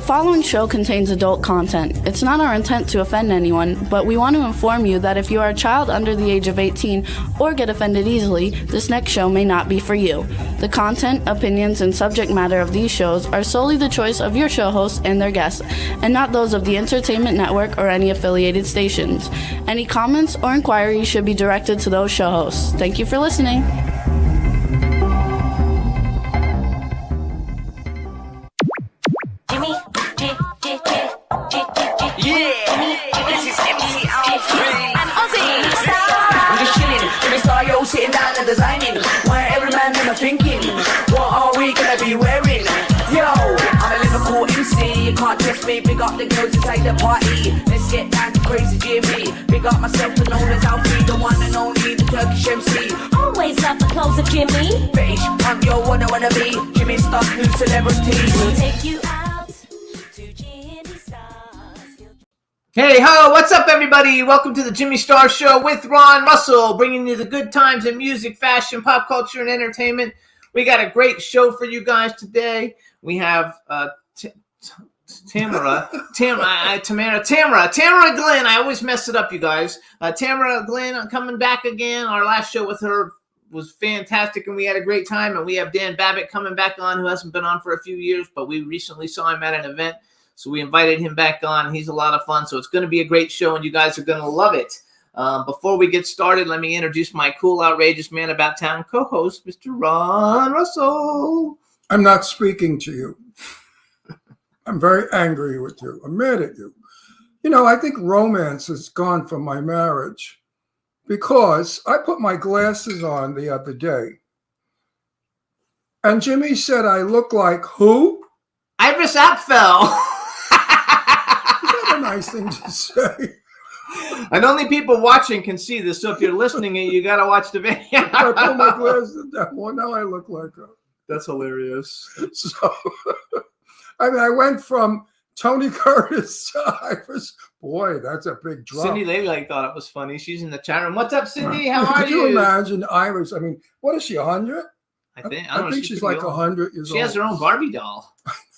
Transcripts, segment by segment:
following show contains adult content. It's not our intent to offend anyone, but we want to inform you that if you are a child under the age of 18 or get offended easily, this next show may not be for you. The content, opinions, and subject matter of these shows are solely the choice of your show hosts and their guests, and not those of the Entertainment Network or any affiliated stations. Any comments or inquiries should be directed to those show hosts. Thank you for listening. Sitting down and designing, where every man in my thinking, what are we gonna be wearing? Yo, I'm a Liverpool MC, you can't test me, big up the girls inside the party. Let's get down to crazy Jimmy, big up myself and known as Alfie, the one and only, the Turkish MC. Always love the clothes of Jimmy. British, I'm your one I wanna be, Jimmy Star, new celebrity. We'll take you out to Jimmy Star's. Hey ho, what's up everybody? Welcome to the Jimmy Star Show with Ron Russell, bringing you the good times in music, fashion, pop culture, and entertainment. We got a great show for you guys today. We have Tamara Glenn. I always mess it up, you guys. Tamara Glenn coming back again. Our last show with her was fantastic, and we had a great time. And we have Dan Babbitt coming back on, who hasn't been on for a few years, but we recently saw him at an event. So we invited him back on. He's a lot of fun. So it's going to be a great show, and you guys are going to love it. Before we get started, let me introduce my cool, outrageous man about town co-host, Mr. Ron Russell. I'm not speaking to you. I'm very angry with you. I'm mad at you. You know, I think romance is gone from my marriage because I put my glasses on the other day, and Jimmy said I look like who? Idris Apfel. Nice thing to say. And only people watching can see this, so if you're listening, you got to watch the video. I put my glasses down. Well, now I look like her. That's hilarious. So, I mean, I went from Tony Curtis to Iris. Boy, that's a big drop. Cindy Laylight thought it was funny. She's in the chat room. What's up, Cindy? How are Could you imagine Iris? I mean, what is she, 100? I think she's like 100 years old. She has her own Barbie doll.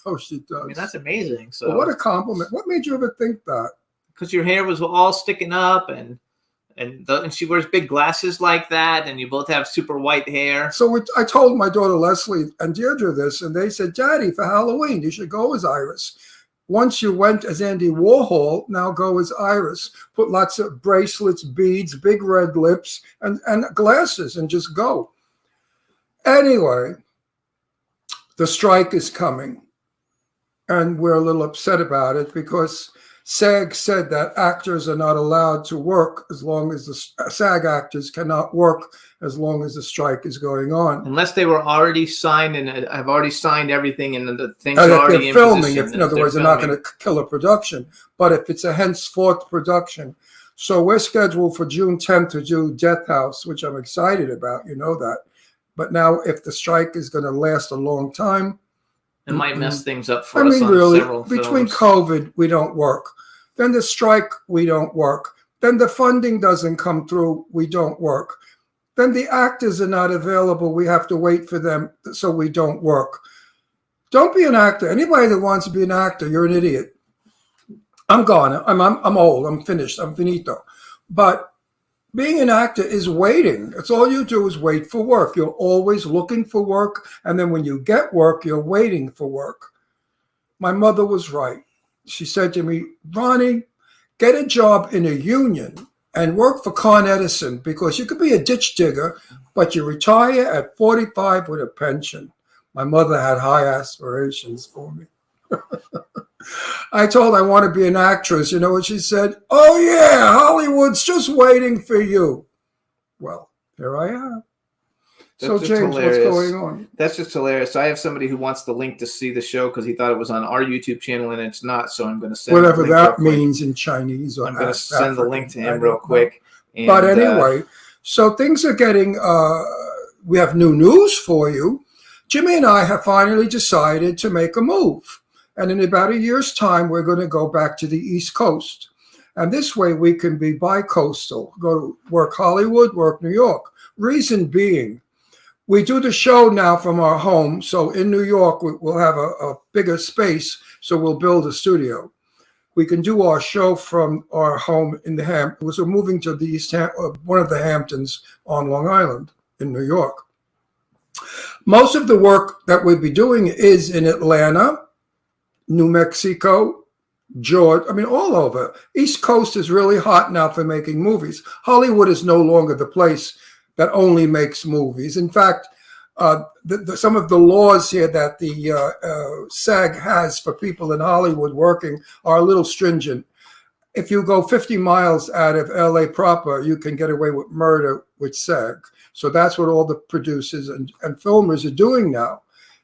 Oh, she does. I mean, that's amazing. So, well, what a compliment. What made you ever think that? Because your hair was all sticking up, and she wears big glasses like that, and you both have super white hair. So I told my daughter Leslie and Deirdre this, and they said, Daddy, for Halloween, you should go as Iris. Once you went as Andy Warhol, now go as Iris. Put lots of bracelets, beads, big red lips, and glasses, and just go. Anyway, the strike is coming. And we're a little upset about it because SAG said that actors are not allowed to work as long as the SAG actors cannot work as long as the strike is going on. Unless they were already signed and have already signed everything and the things are already in filming. position. In other words, they're not going to kill a production. But if it's a henceforth production. So we're scheduled for June 10th to do Death House, which I'm excited about. You know that. But now if the strike is going to last a long time, it might mess things up for us on really, several between films. COVID, we don't work. Then the strike, we don't work. Then the funding doesn't come through, we don't work. Then the actors are not available, we have to wait for them, so we don't work. Don't be an actor. Anybody that wants to be an actor, you're an idiot. I'm gone. I'm old. I'm finished. I'm finito. But being an actor is waiting. It's all you do is wait for work. You're always looking for work. And then when you get work, you're waiting for work. My mother was right. She said to me, Ronnie, get a job in a union and work for Con Edison because you could be a ditch digger, but you retire at 45 with a pension. My mother had high aspirations for me. I told her I want to be an actress. You know what she said? Oh, yeah, Hollywood's just waiting for you. Well, here I am. So, James, hilarious. What's going on? That's just hilarious. I have somebody who wants the link to see the show because he thought it was on our YouTube channel, and it's not. So I'm going to send whatever that means in Chinese. Or I'm going to send the link to him real quick. And, but anyway, so things are getting we have new news for you. Jimmy and I have finally decided to make a move. And in about a year's time, we're going to go back to the East Coast. And this way we can be bi-coastal, go to work Hollywood, work New York. Reason being, we do the show now from our home. So in New York, we'll have a bigger space So we'll build a studio. We can do our show from our home in the Hamptons. We're moving to the one of the Hamptons on Long Island in New York. Most of the work that we'll be doing is in Atlanta, New Mexico, Georgia, I mean, all over. East Coast is really hot now for making movies. Hollywood is no longer the place that only makes movies. In fact, some of the laws here that the SAG has for people in Hollywood working are a little stringent. If you go 50 miles out of LA proper, you can get away with murder with SAG. So that's what all the producers and filmers are doing now,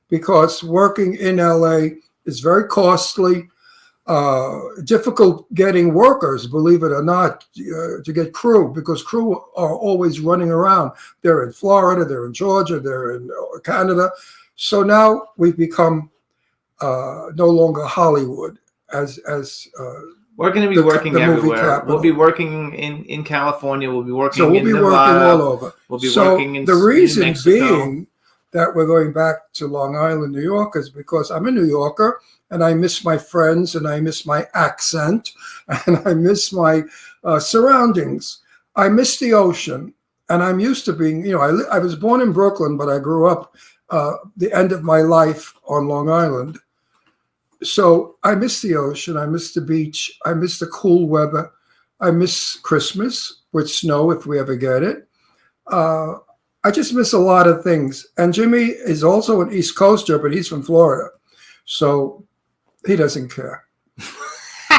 because working in LA is very costly, difficult getting workers, believe it or not, to get crew, because crew are always running around. They're in Florida, they're in Georgia, they're in Canada. So now we've become no longer Hollywood as we're going to be working everywhere. We'll be working in California. We'll be working in Nevada. So we'll be working all over. We'll be working in Mexico. The reason being that we're going back to Long Island, New York, is because I'm a New Yorker and I miss my friends and I miss my accent and I miss my surroundings. I miss the ocean, and I'm used to being, I was born in Brooklyn, but I grew up the end of my life on Long Island. So I miss the ocean, I miss the beach, I miss the cool weather, I miss Christmas with snow if we ever get it. I just miss a lot of things. And Jimmy is also an East Coaster, but he's from Florida, so he doesn't care.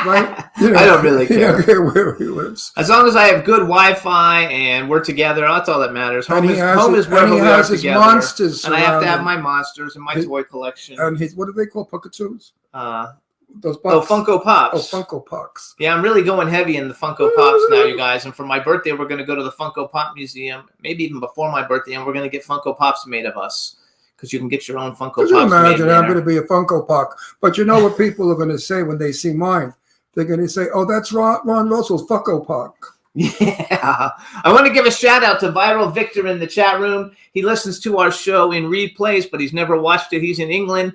Right? I don't really care. He don't care where he lives. As long as I have good Wi-Fi and we're together, that's all that matters. Home is where we are together. Monsters and I have to have my monsters and my toy collection. And what do they call Pukatoos? Those Pops. Oh, Funko Pops. Oh, Funko Pops. Yeah, I'm really going heavy in the Funko Pops now, you guys. And for my birthday, we're going to go to the Funko Pop Museum, maybe even before my birthday, and we're going to get Funko Pops made of us. Because you can get your own Funko Pops. Could you imagine I'm going to be a Funko Pop? But you know what people are going to say when they see mine? They're going to say, oh, that's Ron Russell's Funko Pop. Yeah. I want to give a shout out to Viral Victor in the chat room. He listens to our show in replays, but he's never watched it. He's in England.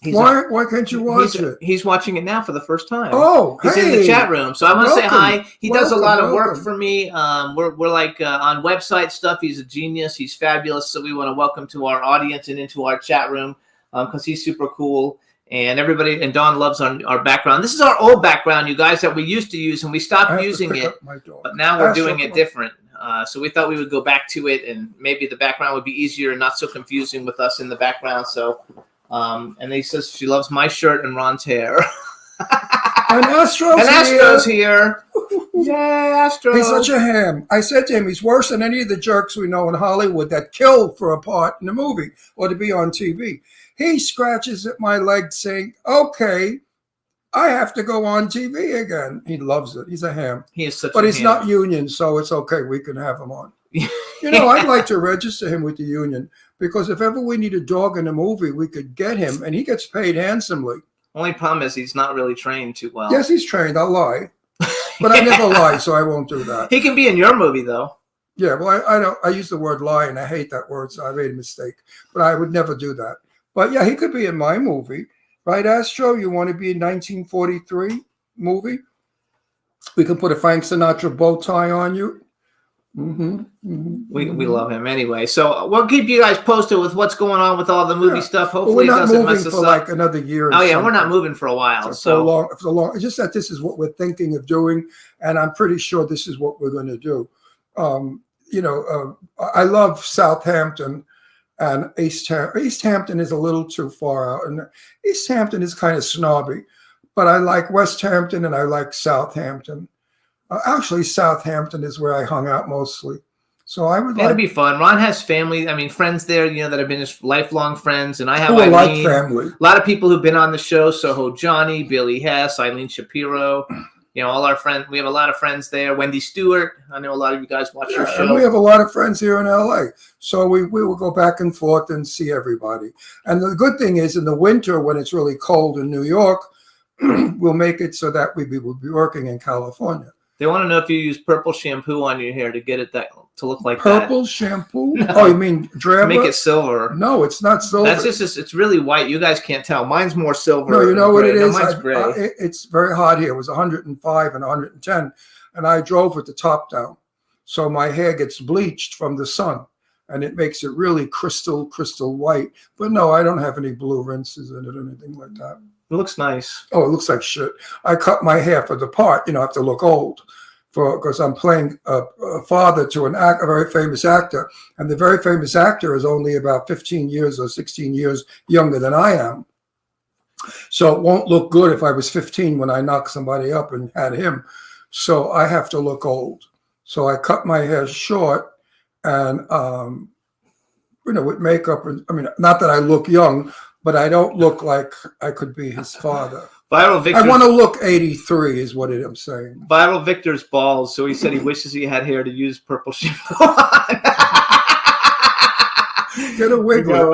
Why can't you watch it? He's watching it now for the first time. Oh, he's in the chat room. So I want to say hi. He does a lot of work for me. We're like on website stuff. He's a genius. He's fabulous. So we want to welcome to our audience and into our chat room because he's super cool. And everybody, and Dawn loves our background. This is our old background, you guys, that we used to use, and we stopped using it. But now we're doing it different. So we thought we would go back to it, and maybe the background would be easier and not so confusing with us in the background. So, and he says she loves my shirt and Ron's hair. And Astro's here. Yay, Astro. He's such a ham. I said to him, he's worse than any of the jerks we know in Hollywood that kill for a part in a movie or to be on TV. He scratches at my leg saying, okay, I have to go on TV again. He loves it. He's a ham. He is such But a he's ham. not union, so it's okay. We can have him on. I'd like to register him with the union, because if ever we need a dog in a movie, we could get him, and he gets paid handsomely. Only problem is he's not really trained too well. Yes, he's trained. I'll lie. But I never lie, so I won't do that. He can be in your movie, though. Yeah, well, I don't. I use the word lie, and I hate that word, so I made a mistake. But I would never do that. But yeah, he could be in my movie. Right, Astro? You want to be in 1943 movie? We can put a Frank Sinatra bow tie on you. We love him anyway. So we'll keep you guys posted with what's going on with all the movie stuff. Hopefully, well, it doesn't mess us for up. like another year. Oh yeah, we're not moving for a while. So long. It's just that this is what we're thinking of doing, and I'm pretty sure this is what we're going to do. I love Southampton and East Hampton. East Hampton is a little too far out, and East Hampton is kind of snobby. But I like West Hampton and I like Southampton. Actually, Southampton is where I hung out mostly. So I would It'll be fun. Ron has family, friends there, that have been his lifelong friends. And I have Eileen, like family. A lot of people who've been on the show. Soho Johnny, Billy Hess, Eileen Shapiro. All our friends. We have a lot of friends there. Wendy Stewart. I know a lot of you guys watch your show. And we have a lot of friends here in LA. So we will go back and forth and see everybody. And the good thing is in the winter when it's really cold in New York, we'll make it so that we will be working in California. They want to know if you use purple shampoo on your hair to get it that to look like Purple shampoo? No. Oh, you mean that? drab? To make it silver. No, it's not silver. That's just it's really white. You guys can't tell. Mine's more silver. No, you know and what gray. it No, is? mine's gray. It's very hot here. It was 105 and 110, and I drove with the top down. So my hair gets bleached from the sun, and it makes it really crystal white. But no, I don't have any blue rinses in it or anything like that. It looks nice. Oh, it looks like shit. I cut my hair for the part. I have to look old because I'm playing a father to a very famous actor, and the very famous actor is only about 15 years or 16 years younger than I am. So it won't look good if I was 15 when I knocked somebody up and had him. So I have to look old. So I cut my hair short, and with makeup. Not that I look young, but I don't look like I could be his father. Viral Victor. I want to look 83, is what I'm saying. Viral Victor's bald, so he said he wishes he had hair to use purple shampoo. Get a wig. Get a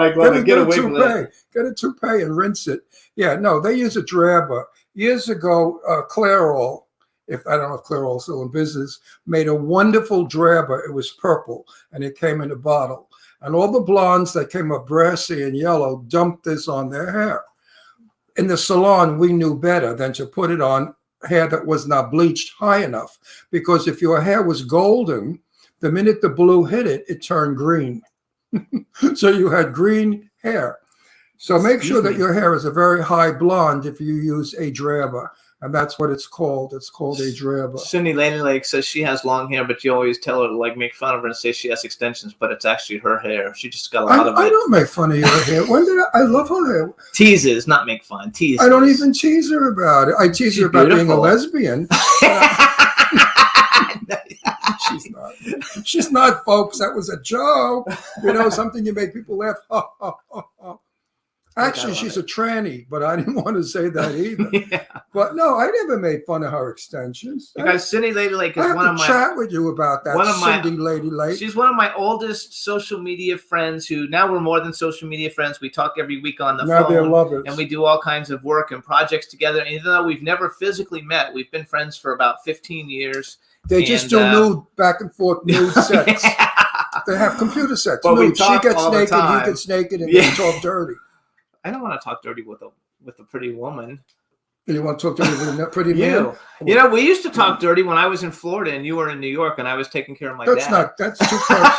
wig. Toupee. Get a toupee and rinse it. Yeah, no, they use a drabber. Years ago, Clairol, I don't know if Clairol's still in business, made a wonderful drabber. It was purple, and it came in a bottle. And all the blondes that came up brassy and yellow dumped this on their hair. In the salon, we knew better than to put it on hair that was not bleached high enough, because if your hair was golden, the minute the blue hit it, it turned green. So you had green hair. So make sure that your hair is a very high blonde if you use a drabber. And that's what it's called. It's called a drabber. Cindy Lady Lake says she has long hair, but you always tell her to make fun of her and say she has extensions, but it's actually her hair. She just got a lot of it. I don't make fun of your hair. When did I love her hair. Teases, not make fun. Teases. I don't even tease her about it. I tease her about being a lesbian. She's not. She's not, folks. That was a joke. Something you make people laugh. Actually, she's a tranny, but I didn't want to say that either. Yeah. But no, I never made fun of her extensions. Because Cindy Lady Lake is I have one to of my chat with you about that. Cindy Lady Lake. She's one of my oldest social media friends. Who now we're more than social media friends. We talk every week on the phone. Now they're lovers, and we do all kinds of work and projects together. And even though we've never physically met, we've been friends for about 15 years. They just do nude back and forth nude sex. Yeah. They have computer sex. But nude. She gets naked, he gets naked, and they talk dirty. I don't want to talk dirty with a pretty woman. You want to talk dirty with a pretty man? We used to talk dirty when I was in Florida and you were in New York and I was taking care of my dad. That's too personal.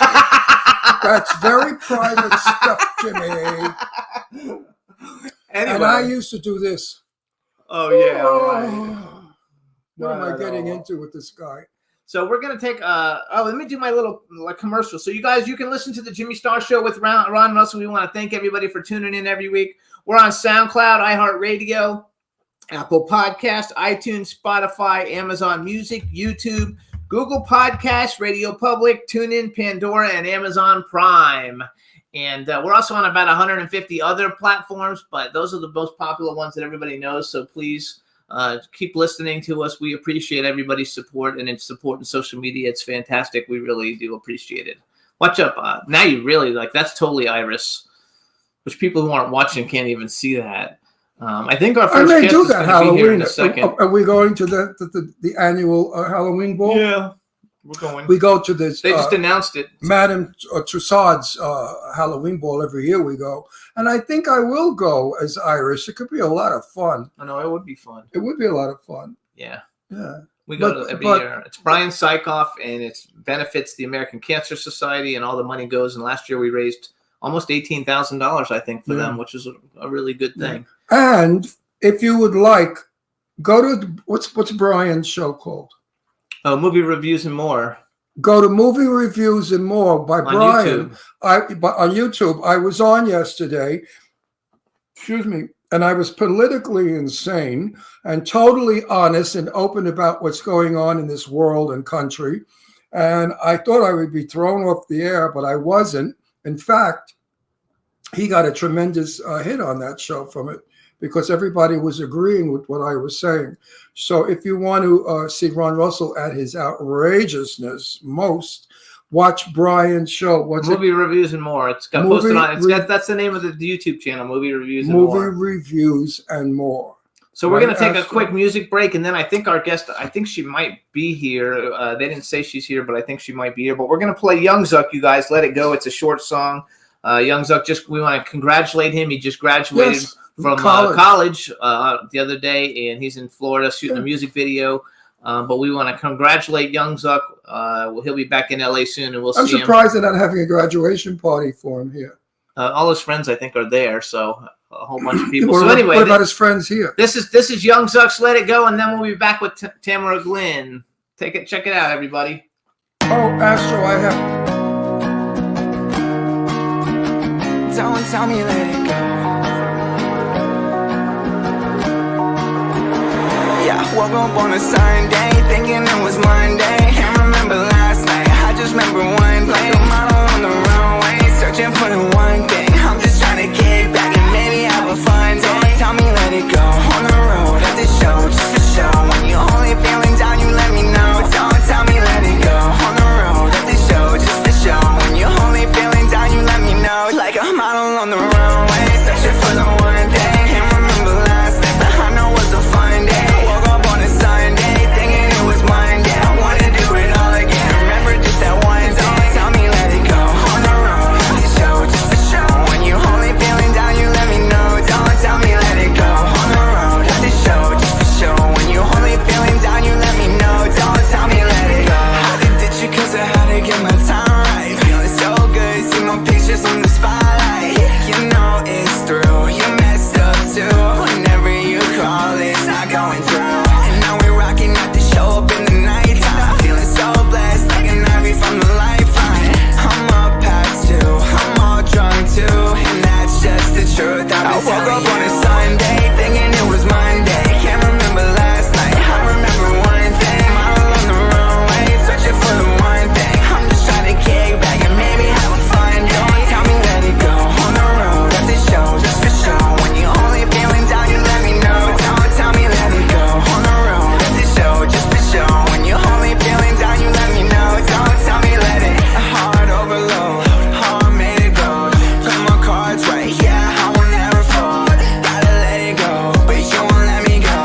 That's very private stuff, Jimmy. Anyway. And I used to do this. Oh, yeah. Right. What am I getting into with this guy? So we're going to take let me do my little commercial. So you guys, you can listen to the Jimmy Star Show with Ron Russell. We want to thank everybody for tuning in every week. We're on SoundCloud, iHeartRadio, Apple Podcast, iTunes, Spotify, Amazon Music, YouTube, Google Podcasts, Radio Public, TuneIn, Pandora, and Amazon Prime. And we're also on about 150 other platforms, but those are the most popular ones that everybody knows. So please keep listening to us. We appreciate everybody's support and its support in social media. It's fantastic. We really do appreciate it. Watch up. Now you really that's totally Iris, which people who aren't watching can't even see that. I think our first guest is going to be here in a second. Are we going to the annual Halloween ball? Yeah, we're going. We go to this. They just announced it. Madame Tussauds Halloween ball every year we go. And I think I will go as Irish. It could be a lot of fun. I know, it would be fun. It would be a lot of fun. Yeah. Yeah. We go to every year. It's Brian Sykoff, and it benefits the American Cancer Society, and all the money goes. And last year we raised almost $18,000, I think, for them, which is a really good thing. And if you would like, go to what's Brian's show called? Oh, Movie Reviews and More. Go to Movie Reviews and More by Brian. On YouTube. I was on yesterday. Excuse me. And I was politically insane and totally honest and open about what's going on in this world and country. And I thought I would be thrown off the air, but I wasn't. In fact, he got a tremendous hit on that show from it because everybody was agreeing with what I was saying. So if you want to see Ron Russell at his outrageousness watch Brian's show. Movie Reviews and More. It's got posted on. That's the name of the YouTube channel, Movie Reviews and More. Movie Reviews and More. So we're Right, going to take a Astro. quick music break, and then I think our guest, I think she might be here. They didn't say she's here, but I think she might be here. But we're going to play Young Zuck, you guys. Let It Go. It's a short song. Young Zuck, we want to congratulate him. He just graduated Yes, from college the other day, and he's in Florida shooting a music video. But we want to congratulate Young Zuck. He'll be back in LA soon, and we'll I'm see him. surprised they're not having a graduation party for him here. All his friends, I think, are there, so a whole bunch of people. Well, So anyway, what about his friends here? this is Young Zuck's "Let It Go," and then we'll be back with Tamara Glynn. Check it out, everybody. Oh, Astro, I have. Don't tell me let it go. Yeah, woke up on a Sunday, thinking it was Monday. Can't remember last night, I just remember one day. I'm out on the runway, searching for the one thing. I'm just trying to kick back and maybe have a fun day. Don't tell me let it go. On the road, at the show, just for show. When you're only feeling down, you let me know. Don't tell me let it go. On the road, at the show, just for show. When you're only feeling down, you let me know. Like I'm out on the runway, searching for the one thing. Can't remember last night, but I know it was a fun day. I woke up on a Sunday, thinking it was Monday. I wanna do it all again. Remember just that one day. Don't tell me let it go. On the road, at the show, just for show. When you're only feeling down, you let me know. Don't tell me let it go. On the road, at the show, just for show. When you're only feeling down, you let me know. Don't tell me let it go. I did ditch you 'cause I had to get my time right. Feeling so good, see my pictures on the spotlight. You know it's through, you messed up too. Whenever you call, it's not going through. And now we're rocking at the show up in the nighttime. Feeling so blessed, like an ivy from the lifeline. I'm up past two, I'm all drunk too. And that's just the truth. I woke up on a Sunday, thinking it was Monday. Can't remember last night, I remember one thing. I'm on the runway, searching for the one thing. I'm just trying to kick back and maybe have a fun day. Don't tell me let it go. On the road, at the show, just for show. When you're only feeling down, you let me know. Don't tell me let it go. On the road, at the show, just for show. When you're only feeling down, you let me know. Don't tell me let it. Heart overload, heart made it go. Play my cards right, yeah, I will never fold. Gotta let it go, but you won't let me go.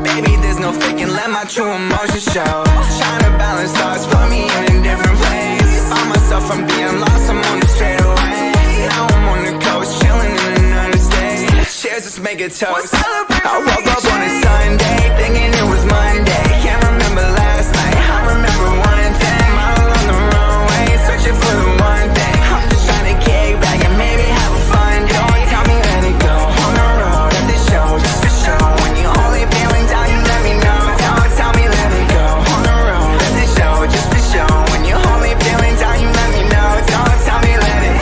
Baby, there's no faking, let my true emotions show. Trying to balance thoughts, put me in a different place. Find myself from being lost, I'm on the straightaway. Now I'm on the coast, chilling in another state. Cheers, let's make a toast. I woke up on a Sunday, thinking it was Monday. Can't remember last night, I remember one thing. I'm on the runway, searching for the one thing. I'm just trying to kick back and maybe have a fun day. Don't tell me let it go. On the road, at the show, just for show. When you're only feeling down, you let me know. Don't tell me let it go. On the road, at the show, just for show. When you're only feeling down, you let me know. Don't tell me let it.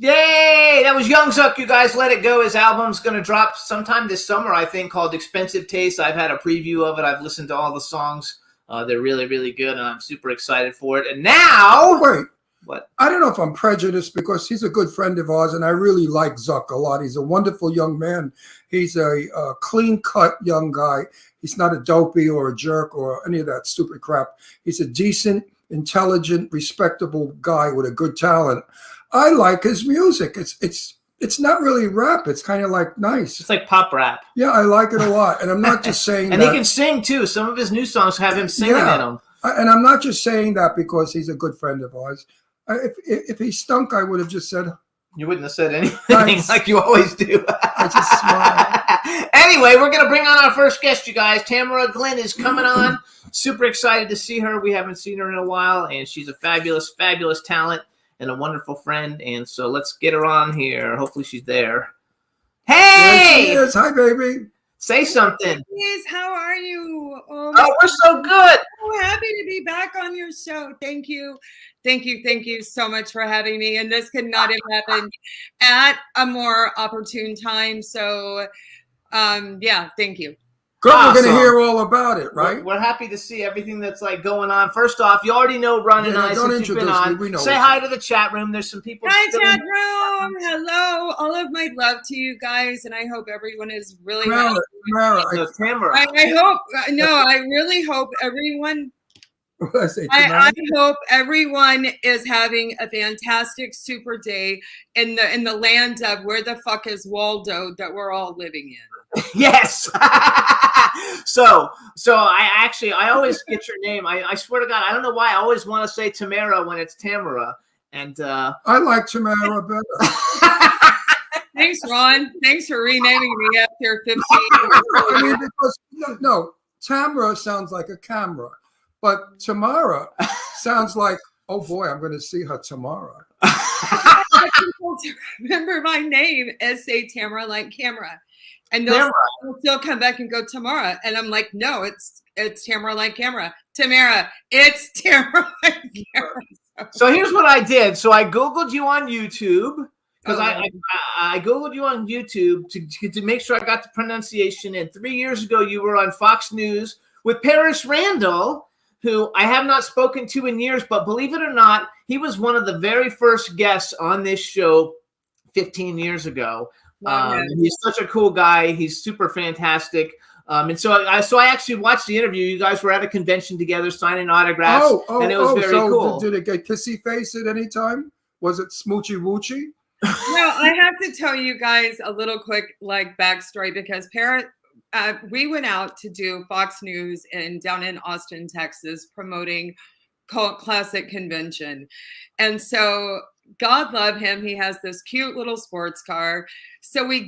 Yay! That was Young Zuck, you guys. Let It Go. His album's going to drop sometime this summer, I think, called Expensive Taste. I've had a preview of it. I've listened to all the songs. They're really, really good, and I'm super excited for it. And now... Wait, What? I don't know if I'm prejudiced because he's a good friend of ours, and I really like Zuck a lot. He's a wonderful young man. He's a clean-cut young guy. He's not a dopey or a jerk or any of that stupid crap. He's a decent, intelligent, respectable guy with a good talent. I like his music. It's not really rap. It's kind of like nice. It's like pop rap. Yeah, I like it a lot. And I'm not just saying And that. he can sing, too. Some of his new songs have him singing Yeah. in them. And I'm not just saying that because he's a good friend of ours. If he stunk, I would have just said, You wouldn't have said anything Nice. like you always do. I just smiled. Anyway, we're going to bring on our first guest, you guys. Tamara Glynn is coming on. Super excited to see her. We haven't seen her in a while, and she's a fabulous, fabulous talent and a wonderful friend. And so let's get her on here. Hopefully she's there. Hey! Yes, he is. Hi, baby. Say something. Guys, how are you? Oh, we're so good. so happy to be back on your show. Thank you. Thank you so much for having me. And this could not have happened at a more opportune time. So, yeah, thank you. Good, we're going Awesome. to hear all about it, right? We're happy to see everything that's like going on. First off, you already know Ron and Yeah, I don't since you've been introduce me. on. We know Say what's hi up. to the chat room. There's some people. Hi, still- chat room. Hello. All of my love to you guys, and I hope everyone is really. Tamara, No, Tamara. I hope. No, I really hope everyone. I say I Tamara. hope everyone is having a fantastic super day in the land of where the fuck is Waldo that we're all living in. Yes. so I always get your name. I swear to God, I don't know why I always want to say Tamara when it's Tamara. And I like Tamara better. Thanks, Ron. Thanks for renaming me after 15 I mean, years. because no, Tamara sounds like a camera, but Tamara sounds like, oh boy, I'm going to see her tomorrow. People to remember my name as say Tamara like camera. And they'll Tamara. still come back and go Tamara. And I'm like, no, it's Tamara like camera. Tamara, it's Tamara like camera. So here's what I did. So I Googled you on YouTube because Oh, I Googled you on YouTube to make sure I got the pronunciation. And 3 years ago, you were on Fox News with Paris Randall, who I have not spoken to in years, but believe it or not, he was one of the very first guests on this show 15 years ago. He's such a cool guy. He's super fantastic. And so I actually watched the interview. You guys were at a convention together signing autographs, and it was very so cool. Did it get kissy face at any time? Was it smoochy woochy? No, I have to tell you guys a little quick like backstory because we went out to do Fox News down in Austin, Texas, promoting Cult Classic Convention. And so God love him. He has this cute little sports car. So I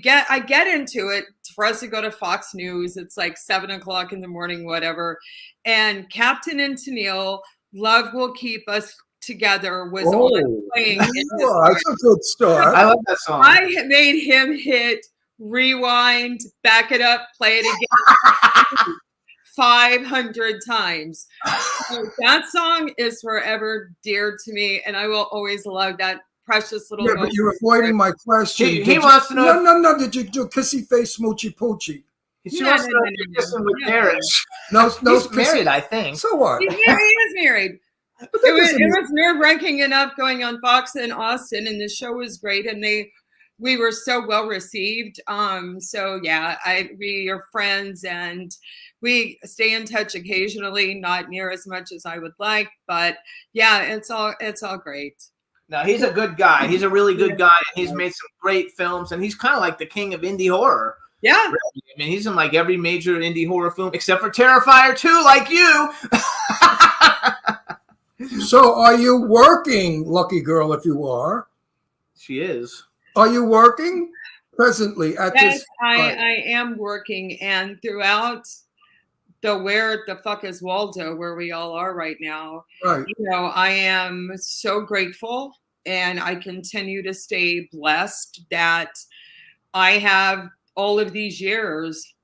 get into it for us to go to Fox News. It's like 7:00 in the morning, whatever. And Captain and Tennille, Love Will Keep Us Together was on playing. In his That's a good start. I love that song. I had made him hit rewind, back it up, play it again 500 times. So that song is forever dear to me, and I will always love that precious little Yeah, but you're avoiding my question. He Did you- wants to know. No. Did you do kissy face, smoochy poochie? She No, wants to no, know no, if you're no, kissing with no. Paris. No, He's kissy- married, I think. So what? He is married. But that It doesn't mean- was nerve-wracking enough going on Fox in Austin, and the show was great, and we were so well received. So yeah, we are friends, and we stay in touch occasionally, not near as much as I would like, but yeah, it's all great. No, he's a good guy. He's a really good guy, and he's made some great films, and he's kind of like the king of indie horror. Yeah. Really. I mean, he's in like every major indie horror film except for Terrifier 2, like you. So are you working, lucky girl, if you are? She is. Are you working presently at Yes, this? I am working, and throughout the where the fuck is Waldo, where we all are right now, Right. I am so grateful, and I continue to stay blessed that I have all of these years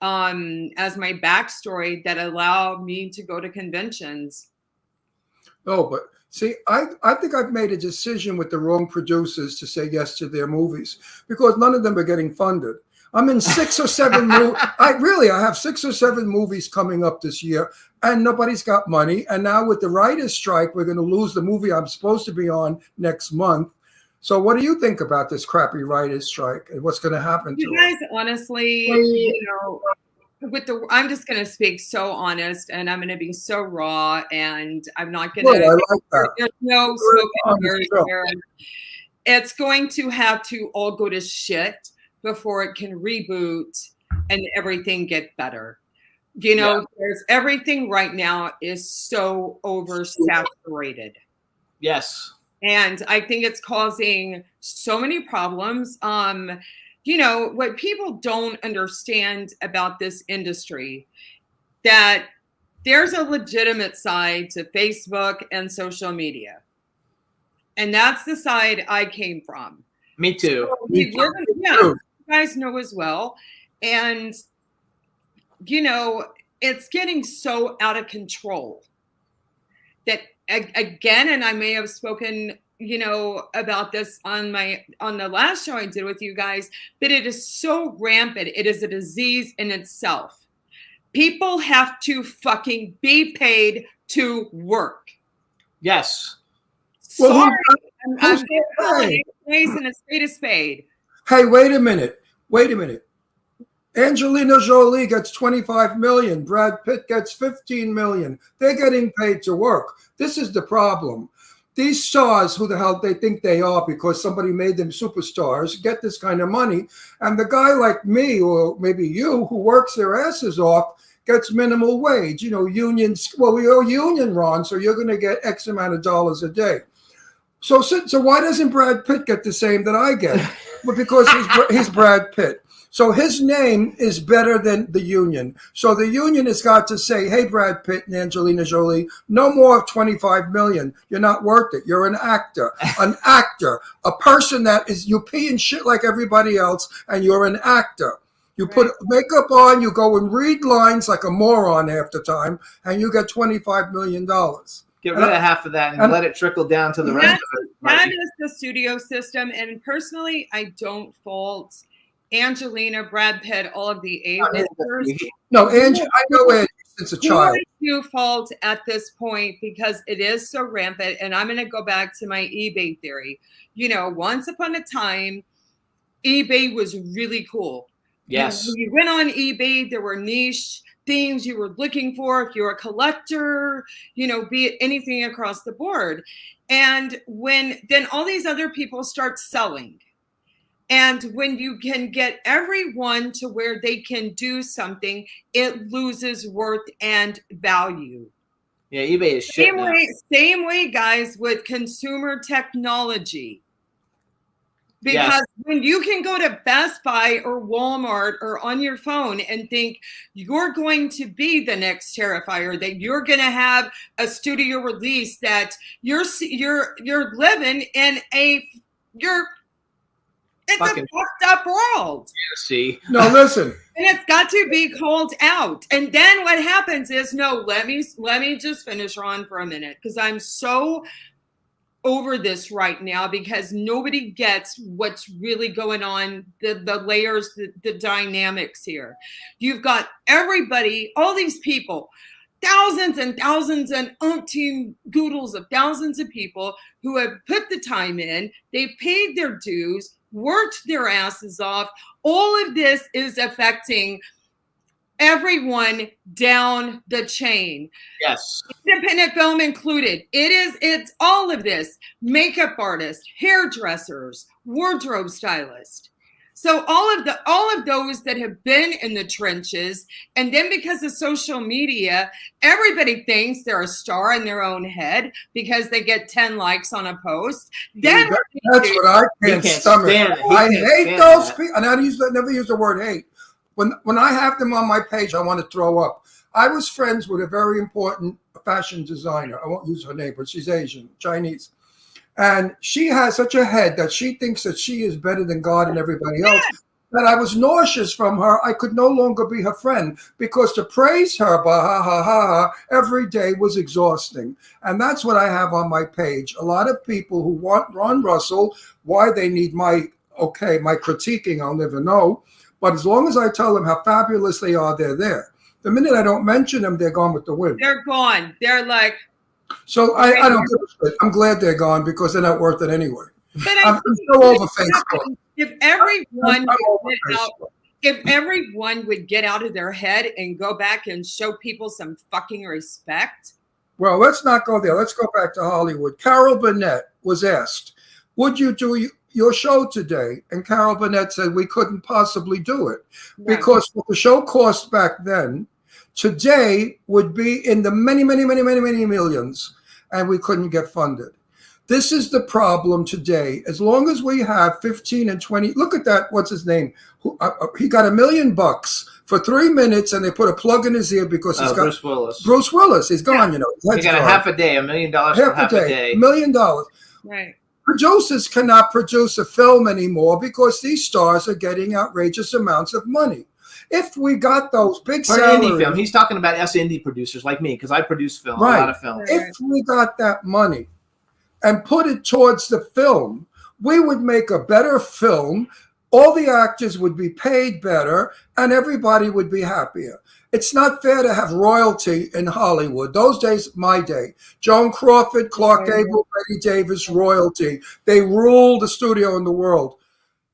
as my backstory that allow me to go to conventions. Oh, but see, I think I've made a decision with the wrong producers to say yes to their movies because none of them are getting funded. I'm in 6 or 7 movies. I have 6 or 7 movies coming up this year, and nobody's got money. And now with the writer's strike, we're going to lose the movie I'm supposed to be on next month. So what do you think about this crappy writer's strike and what's going to happen to You it? guys, honestly, I'm just going to speak so honest, and I'm going to be so raw, and I'm not going Good, I to. like that. There's no Very smoke and honest, mirrors yeah. here. It's going to have to all go to shit before it can reboot and everything get better. There's everything right now is so oversaturated. Yes. And I think it's causing so many problems. What people don't understand about this industry, that there's a legitimate side to Facebook and social media. And that's the side I came from. Me too. You guys know as well. And, it's getting so out of control that, again, and I may have spoken, about this on the last show I did with you guys, but it is so rampant. It is a disease in itself. People have to fucking be paid to work. Yes. Well, Sorry, I'm who's calling paid? a place and a spade a spade. Hey, wait a minute. Angelina Jolie gets 25 million. Brad Pitt gets 15 million. They're getting paid to work. This is the problem. These stars, who the hell they think they are because somebody made them superstars, get this kind of money. And the guy like me, or maybe you, who works their asses off, gets minimal wage. You know, unions, well, we owe union, Ron, so you're going to get X amount of dollars a day. So why doesn't Brad Pitt get the same that I get? Well, because he's Brad Pitt. So his name is better than the union. So the union has got to say, hey, Brad Pitt and Angelina Jolie, no more of 25 million. You're not worth it. You're an actor, a person that is, you pee and shit like everybody else, and you're an actor. You put makeup on, you go and read lines like a moron half the time, and you get $25 million. Get rid of half of that and let it trickle down to the rest of it. That is the studio system. And personally, I don't fault Angelina, Brad Pitt, all of the A-listers. No, Angie, I know Angie since a child. I do fault at this point because it is so rampant. And I'm going to go back to my eBay theory. You know, once upon a time, eBay was really cool. Yes. You went on eBay, there were niche things you were looking for. If you're a collector, you know, be it anything across the board. And then all these other people start selling. And when you can get everyone to where they can do something, it loses worth and value. Yeah, eBay is shit now. Same way, guys, with consumer technology. Because when you can go to Best Buy or Walmart or on your phone and think you're going to be the next Terrifier, that you're going to have a studio release, that you're living in it's a fucked up world. See. No, listen. And it's got to be called out. And then what happens is, no, let me just finish, Ron, for a minute, because I'm so over this right now, because nobody gets what's really going on, the layers, the dynamics here. You've got everybody, all these people, thousands and thousands and umpteen goodles of thousands of people who have put the time in, they paid their dues, worked their asses off. All of this is affecting everyone down the chain. Yes. Independent film included. It's all of this. Makeup artists, hairdressers, wardrobe stylists. So all of those that have been in the trenches, and then because of social media, everybody thinks they're a star in their own head because they get 10 likes on a post. Then That's what I can't stomach. I hate those people, and I never use the word hate. When I have them on my page, I want to throw up. I was friends with a very important fashion designer. I won't use her name, but she's Asian, Chinese. And she has such a head that she thinks that she is better than God and everybody else. That I was nauseous from her. I could no longer be her friend because to praise her, every day was exhausting. And that's what I have on my page. A lot of people who want Ron Russell, why they need my critiquing, I'll never know. But as long as I tell them how fabulous they are, they're there. The minute I don't mention them, they're gone with the wind. They're gone. They're like. So I don't give a shit. I'm glad they're gone because they're not worth it anyway. But I'm so over Facebook. If everyone would get out of their head and go back and show people some fucking respect. Well, let's not go there. Let's go back to Hollywood. Carol Burnett was asked, would you do your show today? And Carol Burnett said we couldn't possibly do it because what the show cost back then, today would be in the many, many, many, many, many millions, and we couldn't get funded. This is the problem today. As long as we have 15 and 20, look at that. What's his name? He got $1 million for 3 minutes, and they put a plug in his ear because he's got Bruce Willis. Bruce Willis. He's gone. You know, he got a half a day, $1 million for half a day. $1 million. Right. Producers cannot produce a film anymore because these stars are getting outrageous amounts of money. If we got those big salaries, indie film, he's talking about us indie producers like me because I produce film, a lot of film. If we got that money and put it towards the film, we would make a better film. All the actors would be paid better, and everybody would be happier. It's not fair to have royalty in Hollywood. Those days, my day. Joan Crawford, Clark Gable, Betty Davis, royalty. They rule the studio in the world.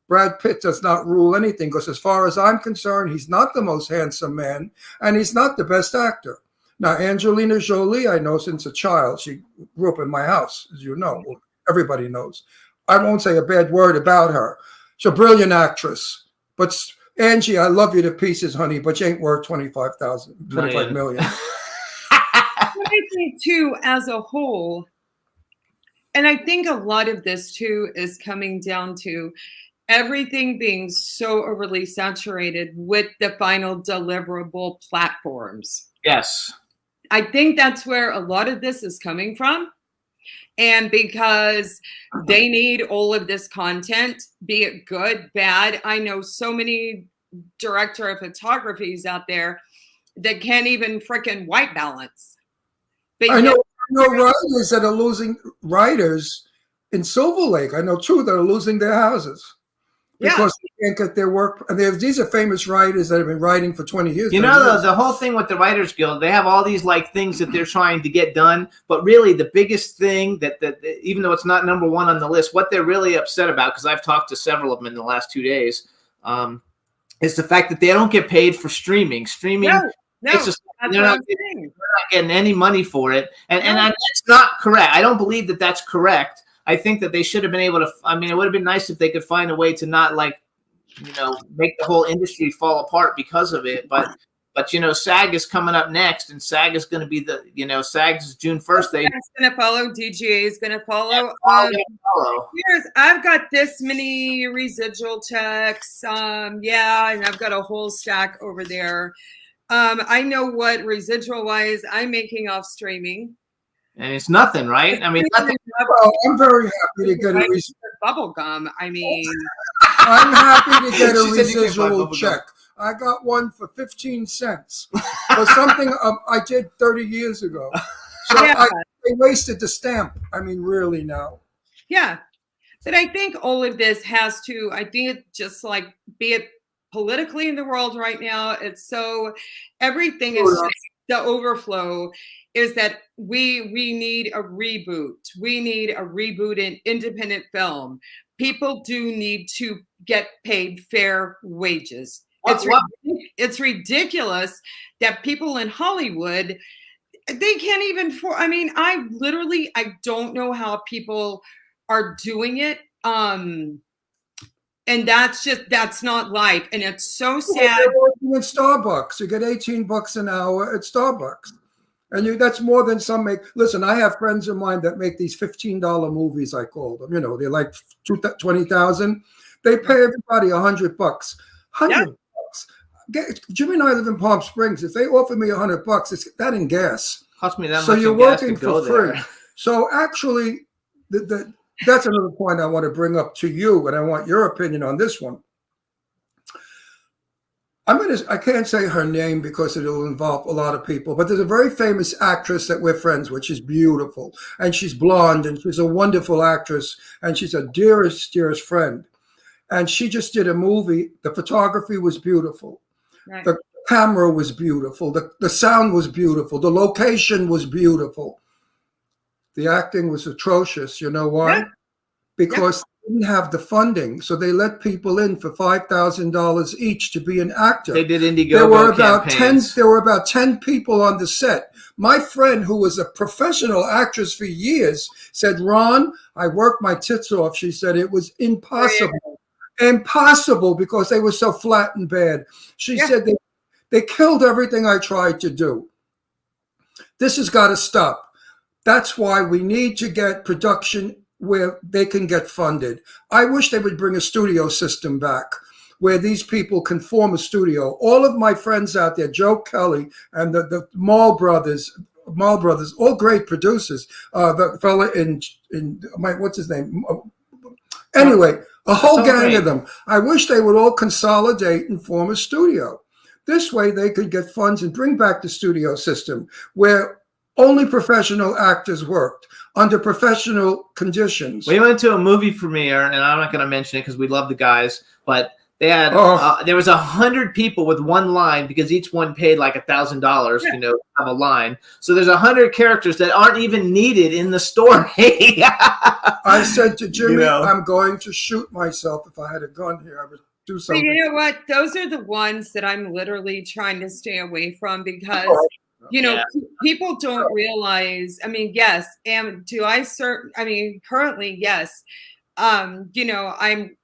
Brad Pitt does not rule anything because as far as I'm concerned, he's not the most handsome man and he's not the best actor. Now, Angelina Jolie, I know since a child. She grew up in my house, as you know. Everybody knows. I won't say a bad word about her. She's a brilliant actress. But Angie, I love you to pieces, honey, but you ain't worth 25 million. But I think too, as a whole, and I think a lot of this too is coming down to everything being so overly saturated with the final deliverable platforms. Yes. I think that's where a lot of this is coming from. And because they need all of this content, be it good, bad. I know so many director of photographies out there that can't even freaking white balance. But I know writers that are losing writers in Silver Lake. I know two that are losing their houses because they can't get their work. And these are famous writers that have been writing for 20 years. You know, the whole thing with the Writers Guild, they have all these like things that they're trying to get done. But really, the biggest thing that even though it's not number one on the list, what they're really upset about, because I've talked to several of them in the last 2 days, is the fact that they don't get paid for streaming. It's just, they're not getting any money for it. And that's not correct. I don't believe that that's correct. I think that they should have been able to, I mean, it would have been nice if they could find a way to not like, you know, make the whole industry fall apart because of it. But you know, SAG is coming up next, and SAG is going to be SAG's June 1st. They're going to follow. DGA is going to follow. I've got this many residual checks. And I've got a whole stack over there. I know what residual wise I'm making off streaming. And it's nothing, right? I mean, nothing. Well, I'm very happy to get a bubble gum. I mean, I'm happy to get a residual check. I got one for 15 cents for something I did 30 years ago. So they wasted the stamp. I mean, really now. Yeah. But I think all of this has to, I think it just like, be it politically in the world right now, it's so, everything is just, the overflow is that we need a reboot. We need a reboot in independent film. People do need to get paid fair wages. It's ridiculous that people in Hollywood, they can't even I don't know how people are doing it. And that's not life. And it's so sad. They're working at Starbucks. You get $18 an hour at Starbucks. And that's more than some make. Listen, I have friends of mine that make these $15 movies, I call them. You know, they're like $20,000. They pay everybody $100. $100. Jimmy and I live in Palm Springs. If they offer me $100, it's that in gas. Cost me that much. So you're working for free. There. So actually, that's another point I want to bring up to you, and I want your opinion on this one. I can't say her name because it'll involve a lot of people, but there's a very famous actress that we're friends with. She's beautiful, and she's blonde, and she's a wonderful actress, and she's a dearest friend. And she just did a movie. The photography was beautiful. Right. The camera was beautiful. The sound was beautiful. The location was beautiful. The acting was atrocious. You know why? Yeah. Because they didn't have the funding. So they let people in for $5,000 each to be an actor. They did Indiegogo There were about 10 people on the set. My friend, who was a professional actress for years, said, Ron, I worked my tits off. She said it was impossible. Impossible because they were so flat and bad. She said they killed everything I tried to do. This has got to stop. That's why we need to get production where they can get funded. I wish they would bring a studio system back where these people can form a studio. All of my friends out there, Joe Kelly and the Mall brothers, all great producers. The fella in what's his name? Anyway, a whole gang of them. I wish they would all consolidate and form a studio. This way they could get funds and bring back the studio system where only professional actors worked under professional conditions. We went to a movie premiere, and I'm not going to mention it because we love the guys, but They had Oh. there was 100 people with one line because each one paid like $1,000, Yeah. you know, to have a line. So there's 100 characters that aren't even needed in the story. I said to Jimmy, You know. I'm going to shoot myself. If I had a gun here, I would do But something. you know what? Those are the ones that I'm literally trying to stay away from because, you know, Yeah. people don't realize. I mean, yes, and do I serve? I mean, currently, yes. You know, I'm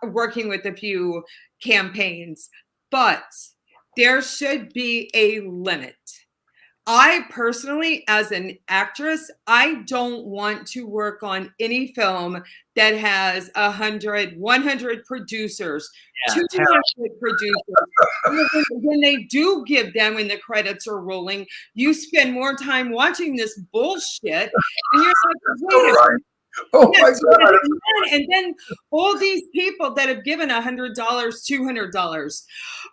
working with a few campaigns, but there should be a limit. I personally, as an actress, I don't want to work on any film that has 100 producers, Yeah, 200 producers. When they do give them, when the credits are rolling, you spend more time watching this bullshit, and you're like, wait a minute. Oh my Yes, God. and then all these people that have given $100, $200.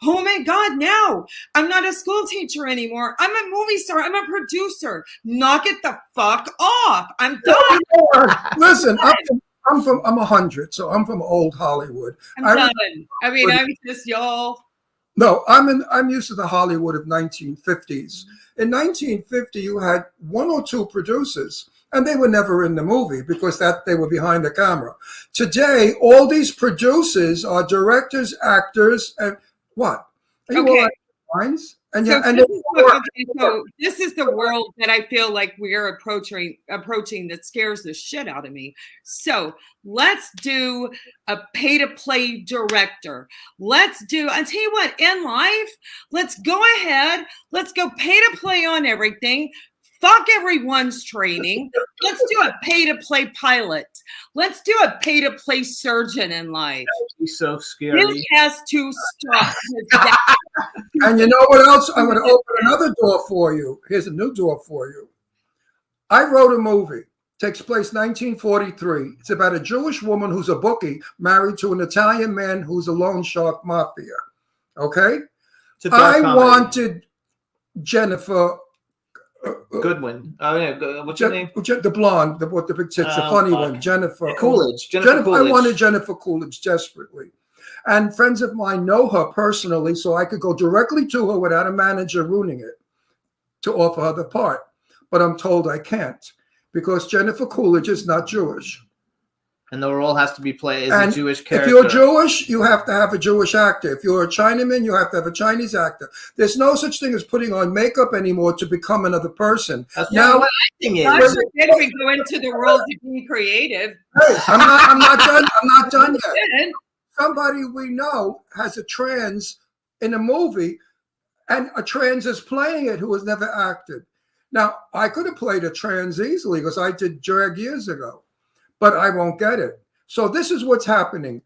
Oh my God, now I'm not a school teacher anymore. I'm a movie star. I'm a producer. Knock it the fuck off. I'm done. Listen, I'm 100, so I'm from old Hollywood. I'm I- done. I mean, I'm just y'all. No, I'm used to the Hollywood of 1950s. In 1950, you had one or two producers, and they were never in the movie because they were behind the camera. Today, all these producers are directors, actors, and what? Are you Okay. all right, lines? And So yeah, and this is so this is the world that I feel like we're approaching that scares the shit out of me. So let's do a pay-to-play director. I tell you what, in life, let's go ahead, let's go pay-to-play on everything. Fuck everyone's training. Let's do a pay-to-play pilot. Let's do a pay-to-play surgeon in life. He's so This scary. has to stop. And you know what else? I'm going to open another door for you. Here's a new door for you. I wrote a movie. Takes place 1943. It's about a Jewish woman who's a bookie married to an Italian man who's a loan shark mafia. Okay? It's a dark I comedy. wanted Jennifer Goodwin. Oh yeah, what's your name? the blonde, with the big tits, the Oh, funny fuck. one, Jennifer Coolidge. Jennifer Coolidge. I wanted Jennifer Coolidge desperately. And friends of mine know her personally, so I could go directly to her without a manager ruining it to offer her the part. But I'm told I can't because Jennifer Coolidge is not Jewish. And the role has to be played as And a Jewish character. If you're Jewish, you have to have a Jewish actor. If you're a Chinaman, you have to have a Chinese actor. There's no such thing as putting on makeup anymore to become another person. That's Now- not what acting is. God forbid we go into the world to be creative. Hey, I'm not done yet. Then, Somebody we know has a trans in a movie, and a trans is playing it who has never acted. Now, I could have played a trans easily because I did drag years ago, but I won't get it. So this is what's happening.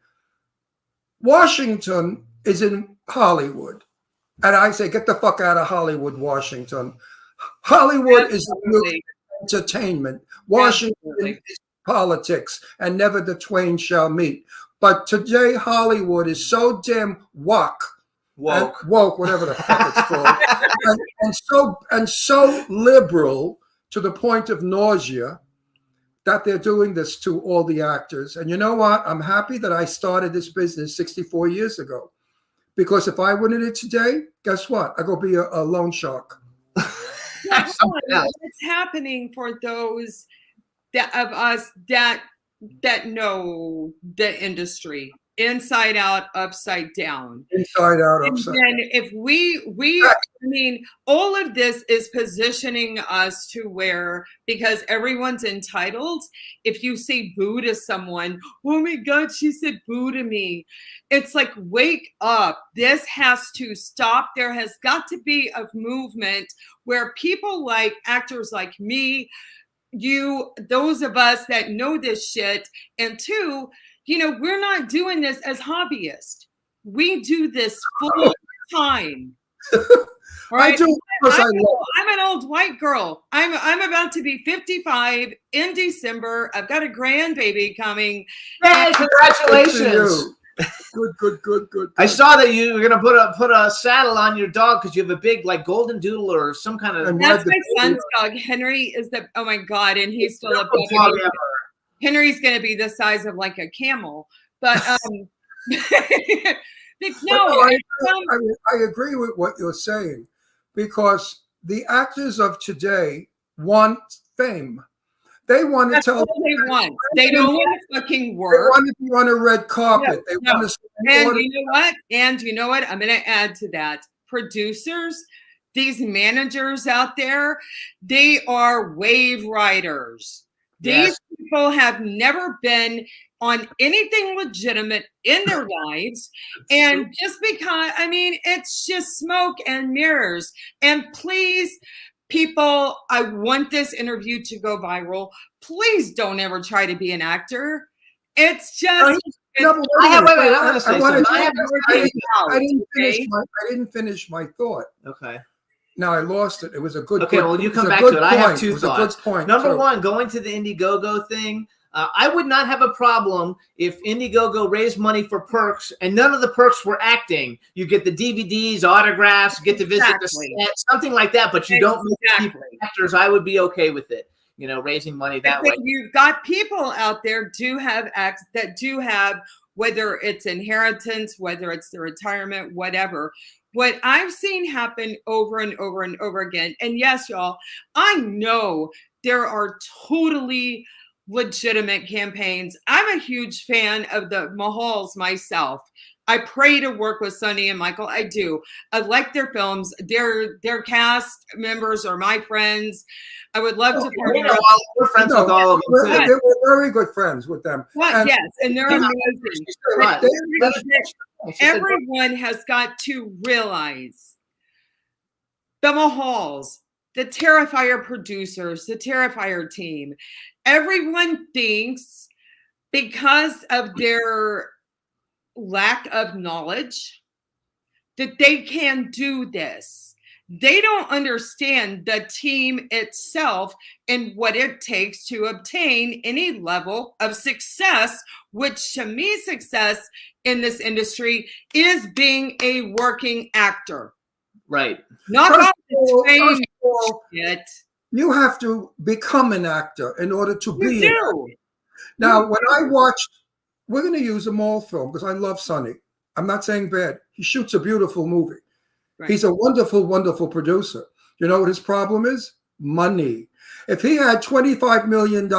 Washington is in Hollywood. And I say, get the fuck out of Hollywood, Washington. Hollywood is absolutely. entertainment. Washington Absolutely. is politics, and never the twain shall meet. But today, Hollywood is so damn woke, whatever the fuck it's called, and so liberal to the point of nausea that they're doing this to all the actors. And you know what? I'm happy that I started this business 64 years ago, because if I went in it today, guess what? I go be a loan shark. Yeah, Something else. it's happening for those of us that know the industry inside out, upside down. Inside out, And upside. then if I mean, all of this is positioning us to where, because everyone's entitled, if you say boo to someone, oh my God, she said boo to me. It's like, wake up. This has to stop. There has got to be a movement where people like actors like me, you, those of us that know this shit, and two, you know, we're not doing this as hobbyists. We do this full time. Right? I do because I love I'm an old white girl. I'm about to be 55 in December. I've got a grandbaby coming. Hey, it. congratulations! Good. I saw that you were gonna put a saddle on your dog because you have a big like golden doodle or some kind of. And That's the my baby- son's dog. Henry is the, oh my God, and he's still a Beautiful dog baby. ever. Henry's going to be the size of like a camel. But No, I agree with what you're saying, because the actors of today want fame. They want to that's tell. all they want. They don't want to fucking They work. want to be on a red carpet. They No. want to. And you know what? And you know what? I'm going to add to that. Producers, these managers out there, they are wave riders. Yes. These people have never been on anything legitimate in their lives. And just because, I mean, it's just smoke and mirrors. And please, people, I want this interview to go viral. Please don't ever try to be an actor. It's just. No, but I have- wait, wait, I I- wanna say I wanna- something. I didn't finish my thought. Okay. Now I lost it. It was a good. Okay, well, you it was come a back good to it. I have point. two It was a thoughts. good point. Number too. one, going to the Indiegogo thing. I would not have a problem if Indiegogo raised money for perks and none of the perks were acting. You get the DVDs, autographs, get to visit Exactly. the set, something like that, but you don't make people Exactly. actors. I would be okay with it, you know, raising money that way. But you've got people out there do have acts that do have, whether it's inheritance, whether it's the retirement, whatever. What I've seen happen over and over and over again, and yes, y'all, I know there are totally legitimate campaigns. I'm a huge fan of the Mahals myself. I pray to work with Sonny and Michael. I do. I like their films. Their cast members are my friends. I would love to We partner know all, we're friends with all of them We're, too. we're very good friends with them. And yes, and they're amazing. Right. Everyone has got to realize the Mahals, the Terrifier producers, the Terrifier team, everyone thinks because of their lack of knowledge that they can do this. They don't understand the team itself and what it takes to obtain any level of success, which to me, success in this industry is being a working actor. Right. Not First about of all- the fame first of all, shit. You have to become an actor in order to You be an actor. do. Now, when I watched, we're going to use a Mall film because I love Sonny. I'm not saying bad. He shoots a beautiful movie. Right. He's a wonderful, wonderful producer. You know what his problem is? Money. If he had $25 million,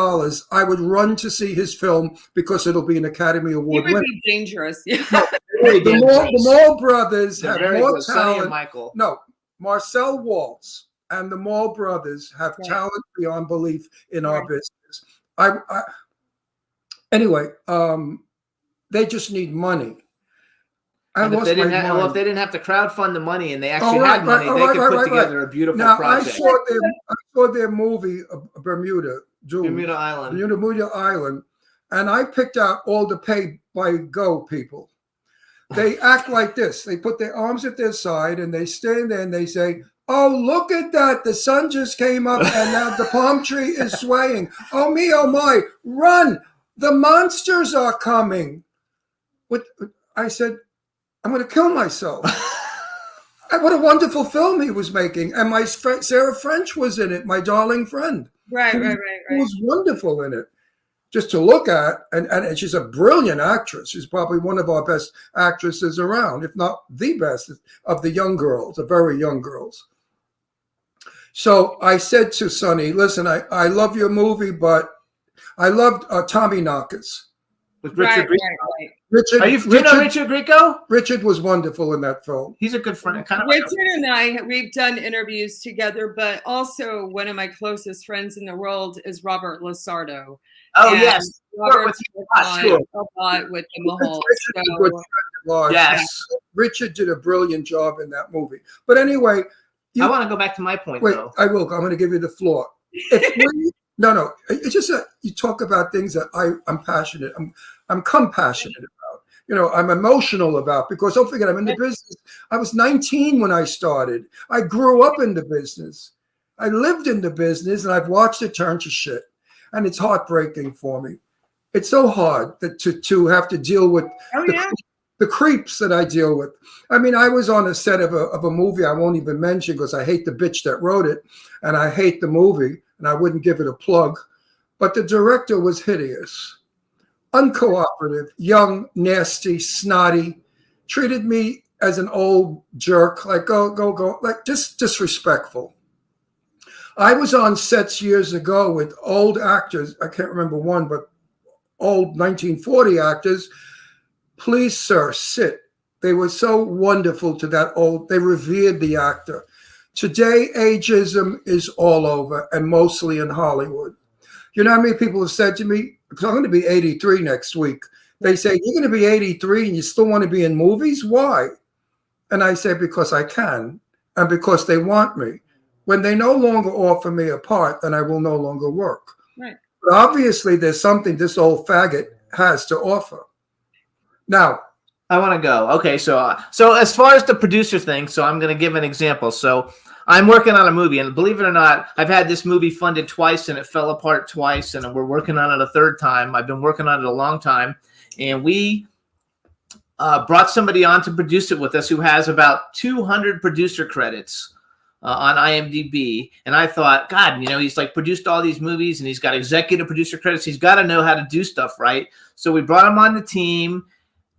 I would run to see his film because it'll be an Academy He Award would winner. be dangerous. Yeah. The Mall brothers They're have very more good. Sonny and talent. Michael. No, Marcel Waltz and the Mall brothers have Right. talent beyond belief in our Right. business. Anyway, they just need money. And if lost they didn't my have, well, if mind. they didn't have to crowdfund the money and they actually Oh, right, had money, right, they right, could right, put right, together a beautiful Now I project. saw their movie Bermuda, June, Bermuda Island. Bermuda Island, and I picked out all the pay by go people. They act like this. They put their arms at their side and they stand there and they say, "Oh, look at that. The sun just came up and now the palm tree is swaying. Oh, me, oh, my. Run. The monsters are coming." I said, I'm going to kill myself. What a wonderful film he was making. And my Sarah French was in it, my darling friend. Right. Who was wonderful in it. Just to look at, and she's a brilliant actress. She's probably one of our best actresses around, if not the best of the young girls, the very young girls. So I said to Sonny, listen, I love your movie, but I loved Tommy Knockers. With Richard Grieco. Right. Richard, Do you know Richard Grieco? Richard was wonderful in that film. He's a good friend. Kind of like Richard and I, we've done interviews together, but also one of my closest friends in the world is Robert Lasardo. oh, And yes. Robert's With- worked on sure. a lot with the Mahal. Richard's a good friend of ours. Yes. Richard did a brilliant job in that movie. But anyway, I want to go back to my point, wait, though. I will. I'm going to give you the floor. No. It's just that you talk about things that I'm passionate. I'm compassionate about. You know, I'm emotional about, because don't forget, I'm in the business. I was 19 when I started. I grew up in the business. I lived in the business, and I've watched it turn to shit. And it's heartbreaking for me. It's so hard to have to deal with the creeps that I deal with. I mean, I was on a set of a movie I won't even mention because I hate the bitch that wrote it, and I hate the movie, and I wouldn't give it a plug. But the director was hideous. uncooperative, young, nasty, snotty, treated me as an old jerk, like go, like just disrespectful. I was on sets years ago with old actors. I can't remember one, but old 1940 actors. Please, sir, sit. They were so wonderful to that old, they revered the actor. Today, ageism is all over, and mostly in Hollywood. You know how many people have said to me, because I'm going to be 83 next week. They say, you're going to be 83 and you still want to be in movies? Why? And I say, because I can, and because they want me. When they no longer offer me a part, then I will no longer work. Right. But obviously, there's something this old faggot has to offer. Now, I want to go. Okay, so as far as the producer thing, so I'm going to give an example. So I'm working on a movie, and believe it or not, I've had this movie funded twice, and it fell apart twice, and we're working on it a third time. I've been working on it a long time, and we brought somebody on to produce it with us who has about 200 producer credits on IMDb. And I thought, God, you know, he's like produced all these movies, and he's got executive producer credits. He's got to know how to do stuff, right? So we brought him on the team.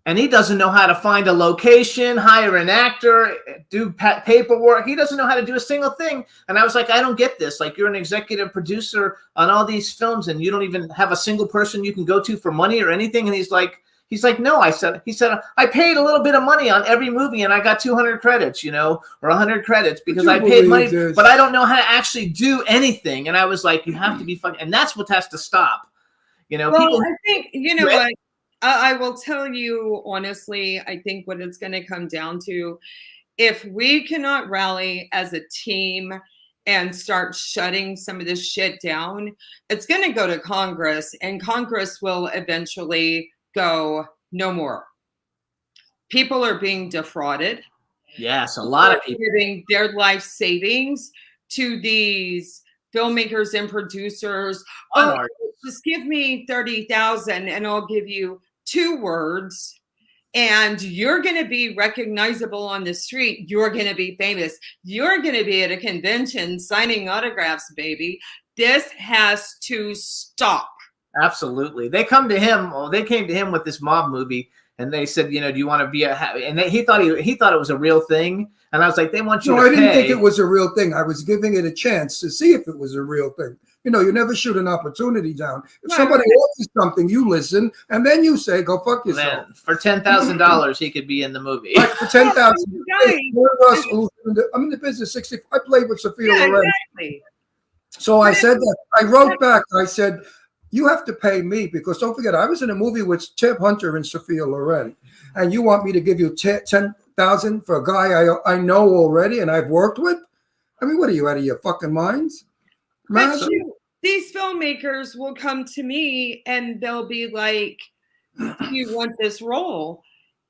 And he doesn't know how to find a location, hire an actor, do paperwork. He doesn't know how to do a single thing. And I was like, I don't get this. Like, you're an executive producer on all these films, and you don't even have a single person you can go to for money or anything. And he's like, no. He said, I paid a little bit of money on every movie, and I got 200 credits, you know, or 100 credits because I paid money, but I don't know how to actually do anything. And I was like, you have to be fucking, and that's what has to stop. You know, well, people. I think, you know what? I will tell you honestly, I think what it's going to come down to, if we cannot rally as a team and start shutting some of this shit down, it's going to go to Congress, and Congress will eventually go, no more. People are being defrauded. Yes, a lot of people giving their life savings to these filmmakers and producers. Oh, just give me 30,000 and I'll give you 2 words, and you're going to be recognizable on the street. You're going to be famous. You're going to be at a convention signing autographs, baby. This has to stop. Absolutely. They came to him with this mob movie, and they said, you know, do you want to be he thought it was a real thing. And I was like, they want you to pay. I didn't think it was a real thing. I was giving it a chance to see if it was a real thing. You know, you never shoot an opportunity down. If somebody offers something, you listen, and then you say, go fuck yourself. Man, for $10,000, he could be in the movie. Like for $10,000. I'm in the business 60. I played with Sophia Loren. Exactly. So I said that. I wrote back. I said, you have to pay me, because don't forget, I was in a movie with Ted Hunter and Sophia Loren, and you want me to give you $10,000 for a guy I know already and I've worked with? I mean, what are you, out of your fucking minds? But these filmmakers will come to me and they'll be like, do you want this role?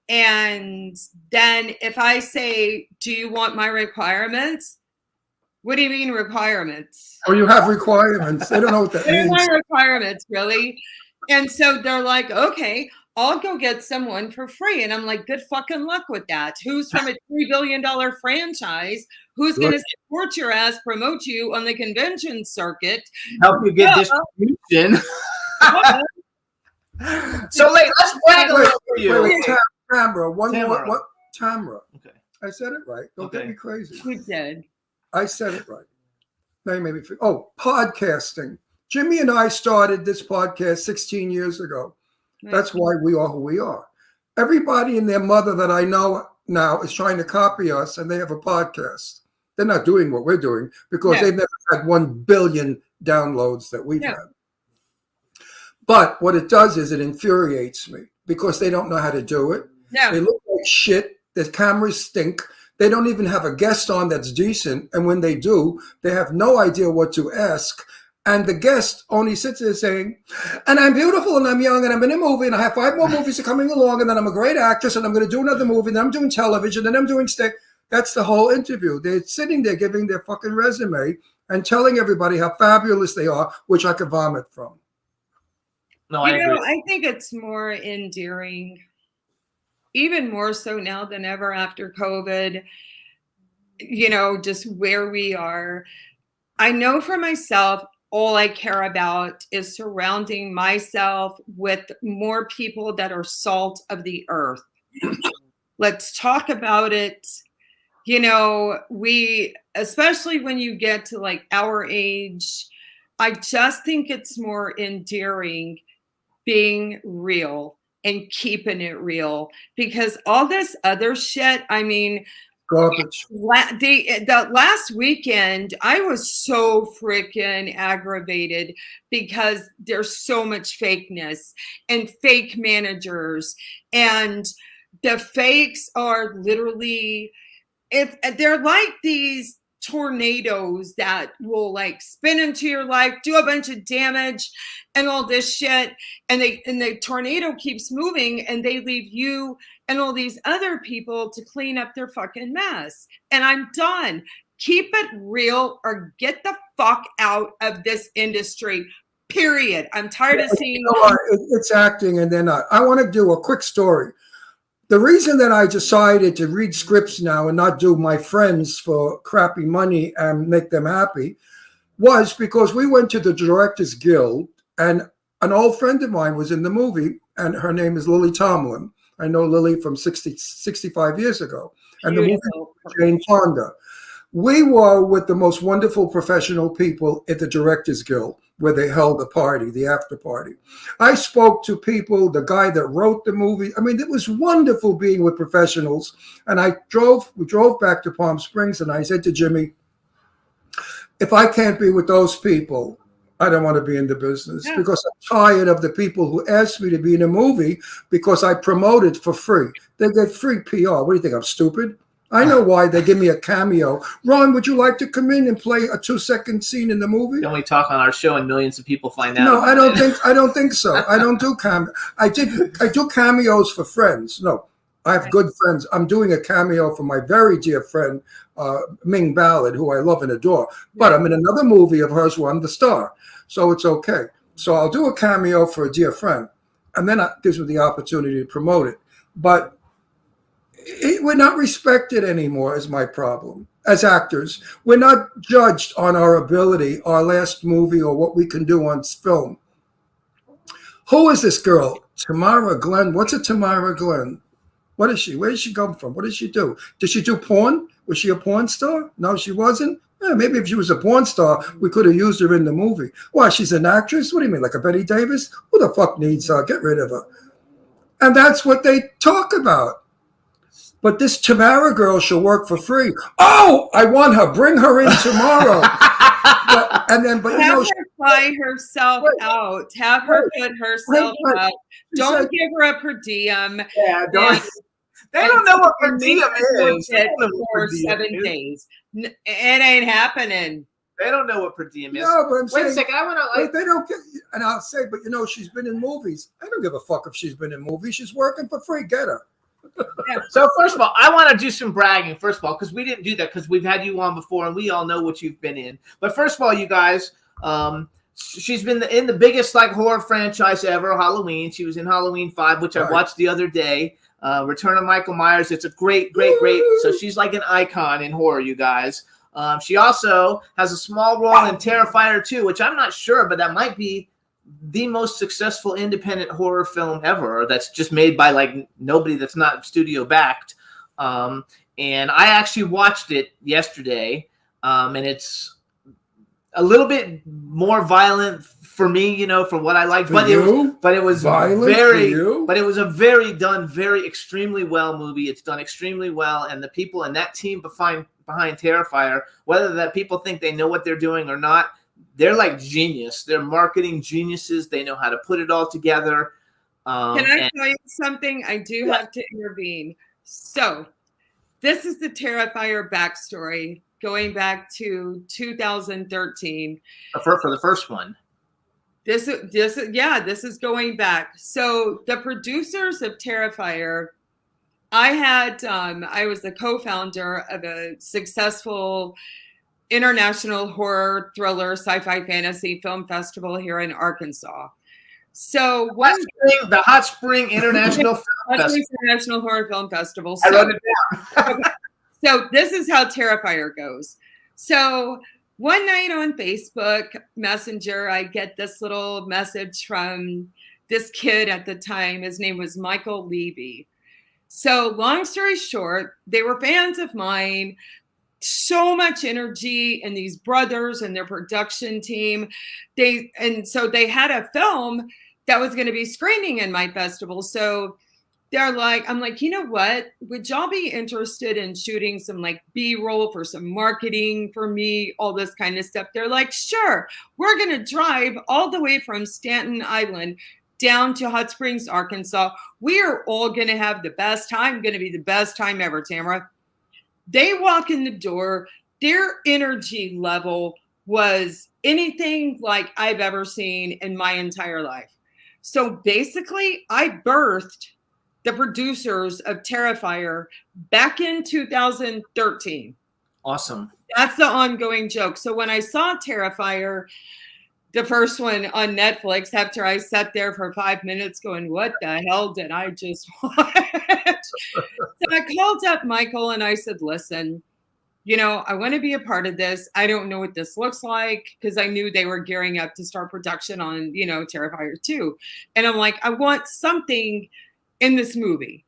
And then if I say, do you want my requirements? What do you mean requirements? Oh, you have requirements. They don't know what that means. What are my requirements, really? And so they're like, okay, I'll go get someone for free. And I'm like, good fucking luck with that. Who's from a $3 billion franchise? Who's going to support your ass, promote you on the convention circuit? Help you get distribution. So let's brag a little for you. Wait, Tamara, Tamara. What? Tamara. Okay. I said it right. Don't get me crazy. Who did? I said it right. Now you made me feel. Oh, podcasting. Jimmy and I started this podcast 16 years ago. That's why we are who we are. Everybody and their mother that I know now is trying to copy us, and they have a podcast. They're not doing what we're doing because they've never had 1 billion downloads that we've had. But what it does is it infuriates me because they don't know how to do it. Yeah. They look like shit. The cameras stink. They don't even have a guest on that's decent. And when they do, they have no idea what to ask. And the guest only sits there saying, and I'm beautiful and I'm young and I'm in a movie and I have 5 more movies coming along and then I'm a great actress and I'm going to do another movie and then I'm doing television and I'm doing stick. That's the whole interview. They're sitting there giving their fucking resume and telling everybody how fabulous they are, which I could vomit from. No, I agree. I think it's more endearing, even more so now than ever after COVID, you know, just where we are. I know for myself, all I care about is surrounding myself with more people that are salt of the earth. Let's talk about it. You know, especially when you get to like our age, I just think it's more endearing being real and keeping it real, because all this other shit, I mean, Garbage. the last weekend, I was so freaking aggravated because there's so much fakeness and fake managers, and the fakes are literally, they're like these tornadoes that will like spin into your life, do a bunch of damage and all this shit, and the tornado keeps moving, and they leave you and all these other people to clean up their fucking mess. And I'm done. Keep it real or get the fuck out of this industry. Period. I'm tired of seeing. You know, it's acting and they're not. I want to do a quick story. The reason that I decided to read scripts now and not do my friends for crappy money and make them happy was because we went to the Directors Guild, and an old friend of mine was in the movie, and her name is Lily Tomlin. I know Lily from 65 years ago. And the movie was Jane Fonda. We were with the most wonderful professional people at the Directors Guild, where they held the party, the after party. I spoke to people, the guy that wrote the movie. I mean, it was wonderful being with professionals. And we drove back to Palm Springs, and I said to Jimmy, if I can't be with those people, I don't want to be in the business, because I'm tired of the people who asked me to be in a movie because I promoted for free. They get free PR. What do you think? I'm stupid? I know why they give me a cameo. Ron, would you like to come in and play a 2-second scene in the movie? Don't we talk on our show and millions of people find out? No, I don't think so. I don't do cameo. I do cameos for friends. No, I have good friends. I'm doing a cameo for my very dear friend, Ming Ballard, who I love and adore. But I'm in another movie of hers where I'm the star. So it's okay. So I'll do a cameo for a dear friend. And then it gives me the opportunity to promote it. But we're not respected anymore is my problem. As actors, we're not judged on our ability, our last movie, or what we can do on film. Who is this girl? Tamara Glenn. What's a Tamara Glenn? What is she? Where did she come from? What did she do? Did she do porn? Was she a porn star? No, she wasn't. Yeah, maybe if she was a porn star, we could have used her in the movie. Why, she's an actress? What do you mean, like a Betty Davis? Who the fuck needs her? Get rid of her. And that's what they talk about. But this Tamara girl shall work for free. Oh, I want her. Bring her in tomorrow. but have her fly herself out. Have her put herself out. Don't give her a per diem. Yeah, don't. They don't know what per diem is. For 7 days. It ain't happening. They don't know what per diem is. No, but I'm saying, wait a second. I want to. They don't get. And I'll say, but you know, she's been in movies. I don't give a fuck if she's been in movies. She's working for free. Get her. So first of all, I want to do some bragging. First of all, because we didn't do that because we've had you on before and we all know what you've been in. But first of all, you guys, she's been in the biggest like horror franchise ever, Halloween. She was in Halloween 5, which I watched the other day. Return of Michael Myers. It's a great. So she's like an icon in horror, you guys. She also has a small role in Terrifier 2, which I'm not sure, but that might be the most successful independent horror film ever that's just made by like nobody that's not studio backed. And I actually watched it yesterday, and it's a little bit more violent for me, you know, for what I like. But it was a very extremely well movie. It's done extremely well, and the people and that team behind Terrifier, whether that people think they know what they're doing or not, they're like genius. They're marketing geniuses. They know how to put it all together. Can I tell you something? I do have to intervene. So this is the Terrifier backstory going back to 2013. For the first one. This is going back. So the producers of Terrifier, I was the co-founder of a successful international horror thriller sci-fi fantasy film festival here in Arkansas. So the Hot Spring International Film Festival. International Horror Film Festival. I wrote it down. So this is how Terrifier goes. So one night on Facebook Messenger, I get this little message from this kid at the time. His name was Michael Levy. So long story short, they were fans of mine. So much energy in these brothers and their production team. So they had a film that was going to be screening in my festival. So I'm like, you know what? Would y'all be interested in shooting some like B-roll for some marketing for me, all this kind of stuff? They're like, sure. We're going to drive all the way from Staten Island down to Hot Springs, Arkansas. We are all going to have the best time. Going to be the best time ever, Tamara. They walk in the door. Their energy level was anything like I've ever seen in my entire life. So basically, I birthed the producers of Terrifier back in 2013. Awesome. That's the ongoing joke. So when I saw Terrifier, the first one on Netflix, after I sat there for 5 minutes going, what the hell did I just watch? So I called up Michael and I said, listen, I want to be a part of this. I don't know what this looks like, because I knew they were gearing up to start production on, Terrifier 2. And I'm like, I want something in this movie.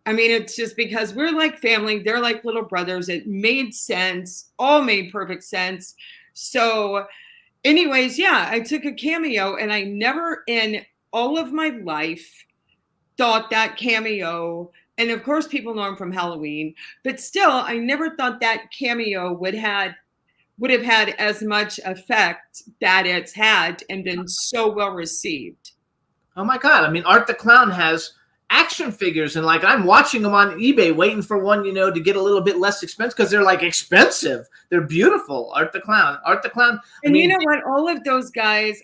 I mean, it's just because we're like family. They're like little brothers. It made sense. All made perfect sense. So anyways, yeah, I took a cameo, and I never in all of my life thought that cameo, and of course people know him from Halloween, but still, I never thought that cameo would have had as much effect that it's had and been so well received. Oh my God. I mean, Art the Clown has action figures, and like I'm watching them on eBay waiting for one, to get a little bit less expensive, because they're like expensive. They're beautiful. Art the Clown. And you know what? All of those guys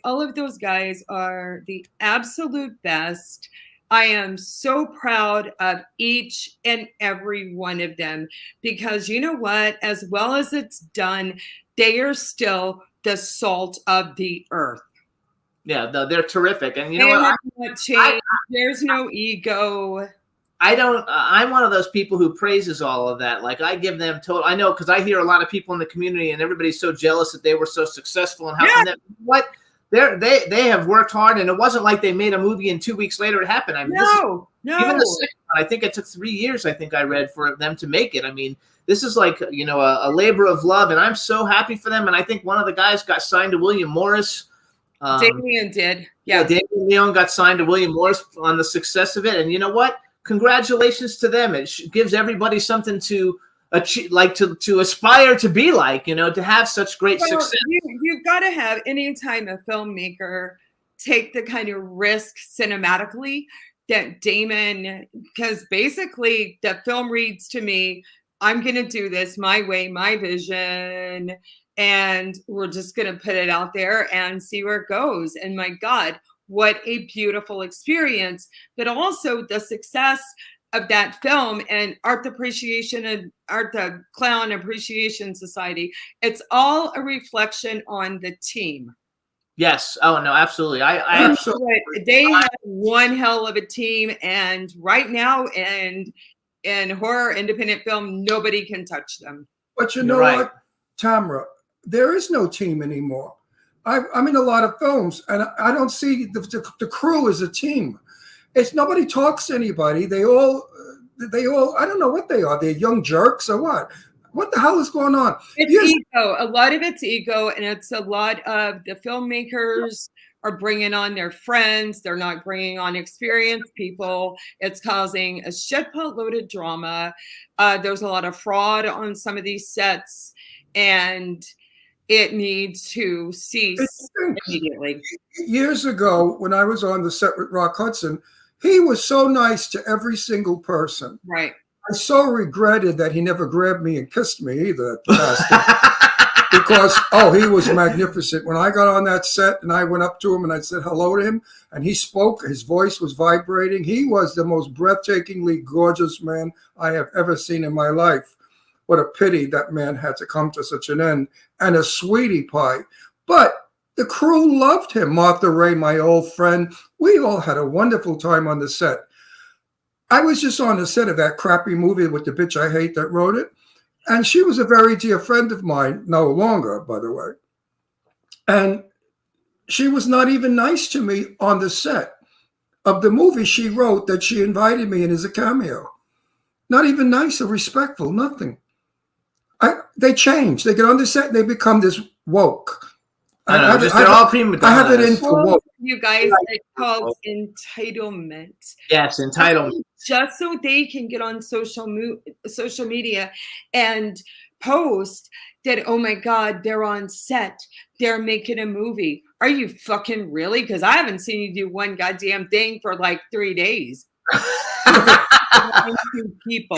are the absolute best. I am so proud of each and every one of them, because you know what? As well as it's done, they are still the salt of the earth. Yeah, they're terrific. And you know what? There's no ego. I'm one of those people who praises all of that. Like I give them total, I know, because I hear a lot of people in the community and everybody's so jealous that they were so successful and how can them, what? They have worked hard, and it wasn't like they made a movie and 2 weeks later it happened. I mean, no. Even the second one, I think it took 3 years, I think I read, for them to make it. I mean, this is like, a labor of love, and I'm so happy for them. And I think one of the guys got signed to William Morris. Damien did. Yeah, Damien Leone got signed to William Morris on the success of it. And you know what? Congratulations to them. It gives everybody something to achieve, like to aspire to be like, to have such great success. You've got to have, anytime a filmmaker take the kind of risk cinematically that Damon, because basically the film reads to me, I'm going to do this my way, my vision, and we're just going to put it out there and see where it goes. And my God, what a beautiful experience. But also the success of that film and Art the Clown Appreciation Society. It's all a reflection on the team. Yes. Oh no, absolutely. I absolutely. They have one hell of a team, and right now in horror independent film, nobody can touch them. But you know what, Tamara, there is no team anymore. I'm in a lot of films, and I don't see the crew as a team. It's nobody talks to anybody. They all, I don't know what they are. They're young jerks or what? What the hell is going on? It's ego. A lot of it's ego, and it's a lot of the filmmakers are bringing on their friends. They're not bringing on experienced people. It's causing a shitload of drama. There's a lot of fraud on some of these sets, and it needs to cease immediately. Years ago, when I was on the set with Rock Hudson, he was so nice to every single person. Right. I so regretted that he never grabbed me and kissed me either, because, he was magnificent. When I got on that set and I went up to him and I said hello to him, and he spoke, his voice was vibrating. He was the most breathtakingly gorgeous man I have ever seen in my life. What a pity that man had to come to such an end, and a sweetie pie. But the crew loved him. Martha Ray, my old friend, we all had a wonderful time on the set. I was just on the set of that crappy movie with the bitch I hate that wrote it. And she was a very dear friend of mine, no longer, by the way. And she was not even nice to me on the set of the movie she wrote that she invited me in as a cameo. Not even nice or respectful, nothing. They change. They get on the set and they become this woke. I know, they're all prima I have it in donnas. for woke. You guys, it's called entitlement. Yes, entitlement. Just so they can get on social media and post that, oh my God, they're on set, they're making a movie. Are you fucking really? Because I haven't seen you do one goddamn thing for like 3 days. People.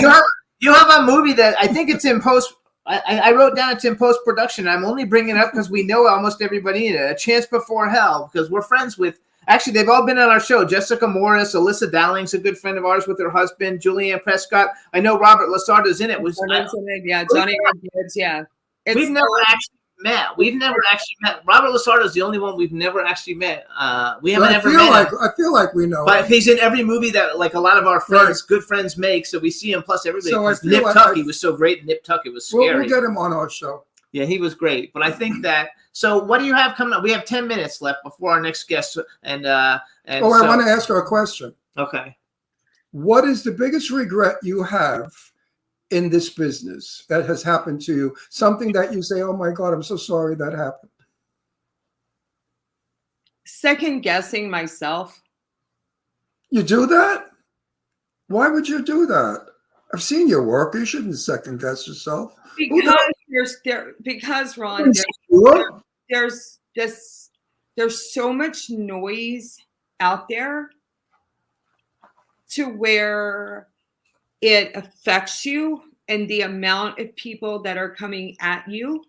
You have a movie that I think it's in post. I wrote down it's in post production. I'm only bringing it up because we know almost everybody in it. A Chance Before Hell, because we're friends with. Actually, they've all been on our show. Jessica Morris, Alyssa Dowling's a good friend of ours with her husband, Julianne Prescott. I know Robert Lasarda's in it. Yeah, Johnny Gibbs, yeah. We've never actually met. Robert Lasarda's the only one we've never actually met. We haven't ever met him. I feel like we know. But he's in every movie that like a lot of our friends, good friends make. So we see him. Plus everybody. So I feel Nip like Tuck, he was so great. Nip Tuck, it was scary. We'll get him on our show. Yeah, he was great. But I think that. So what do you have coming up? We have 10 minutes left before our next guest. I want to ask her a question. Okay. What is the biggest regret you have in this business that has happened to you? Something that you say, oh my God, I'm so sorry that happened. Second guessing myself. You do that? Why would you do that? I've seen your work. You shouldn't second guess yourself. Because Ron, there's so much noise out there to where it affects you and the amount of people that are coming at you.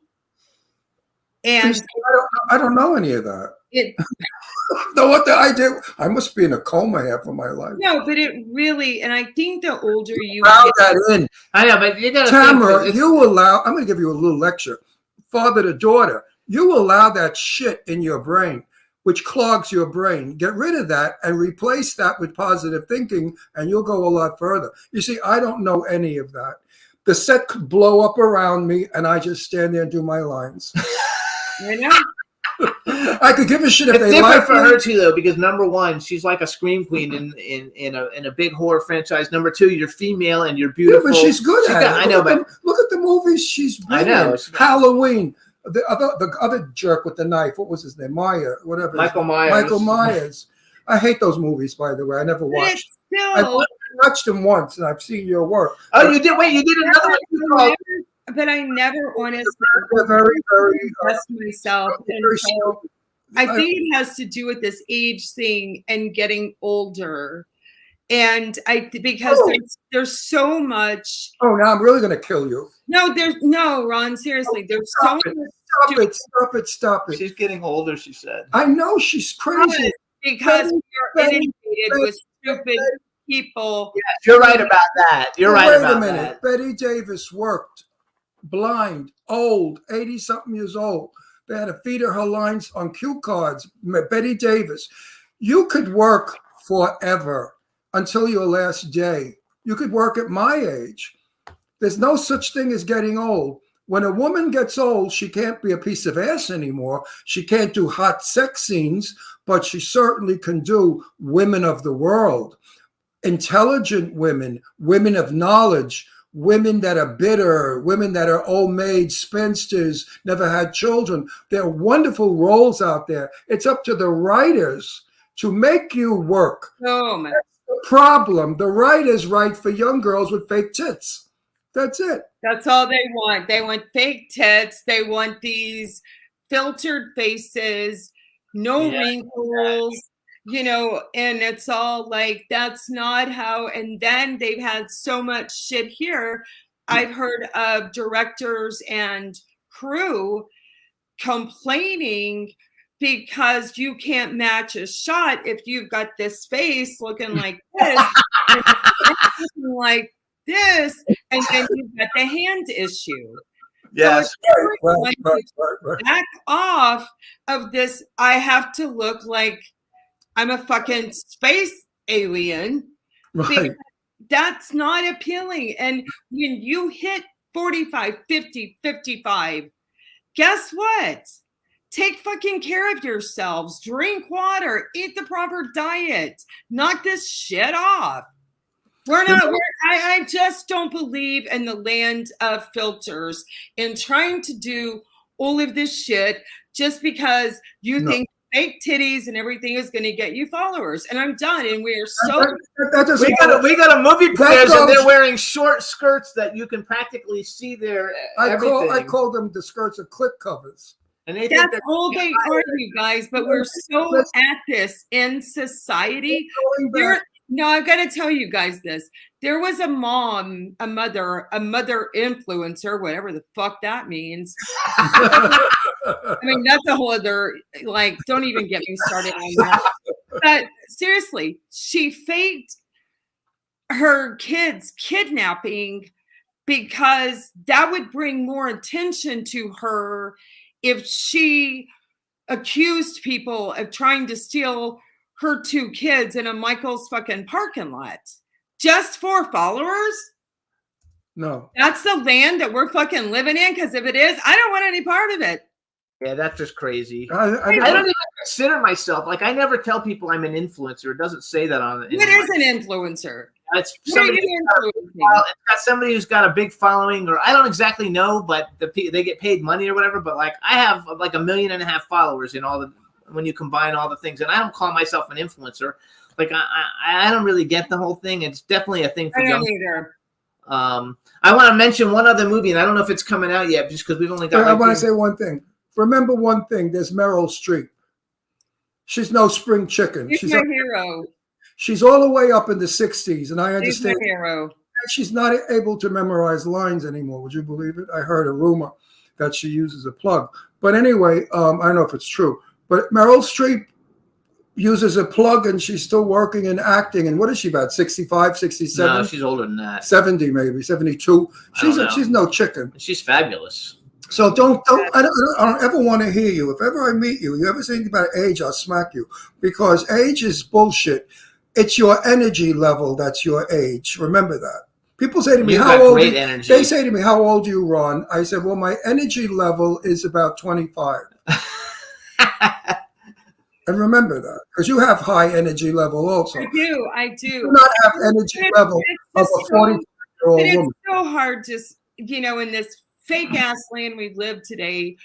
And I don't know any of that. I must be in a coma half of my life. No, but it really, and I think the older you Allow get, that in. I know, but you gotta Tamara, think I'm going to give you a little lecture. Father to daughter, you allow that shit in your brain, which clogs your brain. Get rid of that and replace that with positive thinking, and you'll go a lot further. You see, I don't know any of that. The set could blow up around me, and I just stand there and do my lines. you know? I could give a shit if it's they different like for me. her too, though, because number one, she's like a scream queen in a big horror franchise. Number two, you're female and you're beautiful. Yeah, but she's good at it. I know, but look at the movies she's been I know. in. Halloween. The other jerk with the knife. What was his name? Whatever. Michael Myers. Michael Myers. I hate those movies, by the way. I never watched. I watched them once, and I've seen your work. Oh, you did? Wait, you did another one. But I never honestly Very, very. trust myself. And so I think it has to do with this age thing and getting older. And because there's so much. Oh, now I'm really going to kill you. No, Ron, seriously, there's so much. Stop it. She's getting older, she said. I know she's crazy. Because we're inundated with stupid people. Yes, you're right about that. You're right about Wait a that. minute. Betty Davis worked blind, old, 80-something years old. They had to feed her lines on cue cards. Betty Davis. You could work forever until your last day. You could work at my age. There's no such thing as getting old. When a woman gets old, she can't be a piece of ass anymore. She can't do hot sex scenes, but she certainly can do women of the world. Intelligent women, women of knowledge, women that are bitter, women that are old maids, spinsters, never had children. There are wonderful roles out there. It's up to the writers to make you work. Oh my. That's the problem. The writers write for young girls with fake tits. That's it. That's all they want. They want fake tits. They want these filtered faces, no wrinkles, and it's all like, that's not how. And then they've had so much shit here. I've heard of directors and crew complaining because you can't match a shot if you've got this face looking like this, and looking like this, and then you've got the hand issue. Yes. So right. Back off of this. I have to look like I'm a fucking space alien. Right. That's not appealing. And when you hit 45, 50, 55. Guess what? Take fucking care of yourselves. Drink water. Eat the proper diet. Knock this shit off. I just don't believe in the land of filters and trying to do all of this shit just because you think fake titties and everything is going to get you followers. And I'm done. And we are so. We got a movie players and they're wearing short skirts that you can practically see their everything. I call them the skirts of clip covers. And they That's all they are, you guys. But we're so at this in society. No, I've got to tell you guys this. There was a mom, a mother influencer, whatever the fuck that means. I mean, that's a whole other, like, don't even get me started on that. But seriously, she faked her kids kidnapping because that would bring more attention to her if she accused people of trying to steal her 2 kids in a Michael's fucking parking lot just for followers. No, that's the land that we're fucking living in. Because if it is, I don't want any part of it. Yeah, that's just crazy. I don't even consider myself, like, I never tell people I'm an influencer. It doesn't say that on it. What is an influencer? It's somebody it's got somebody who's got a big following, or I don't exactly know, but they get paid money or whatever. But like, I have like 1.5 million followers in all the, when you combine all the things, and I don't call myself an influencer. Like, I don't really get the whole thing. It's definitely a thing for young people. I want to mention one other movie, and I don't know if it's coming out yet, just because we've only got. I want to say one thing. Remember one thing. There's Meryl Streep. She's no spring chicken. She's my hero. She's all the way up in the 60s, and I understand. She's my hero. She's not able to memorize lines anymore. Would you believe it? I heard a rumor that she uses a plug. But anyway, I don't know if it's true. But Meryl Streep uses a plug, and she's still working and acting. And what is she, about 65, 67? No, she's older than that. 70 maybe, 72. She's no chicken. She's fabulous. So I don't ever want to hear you. If ever I meet you, you ever say anything about age, I'll smack you. Because age is bullshit. It's your energy level that's your age. Remember that. People say to me, how old? They say to me, how old do you, Ron? I said, well, my energy level is about 25. And remember that, because you have high energy level also. I do. You do not have energy level of a 40-year-old woman. It's so hard to, in this fake ass land we live today.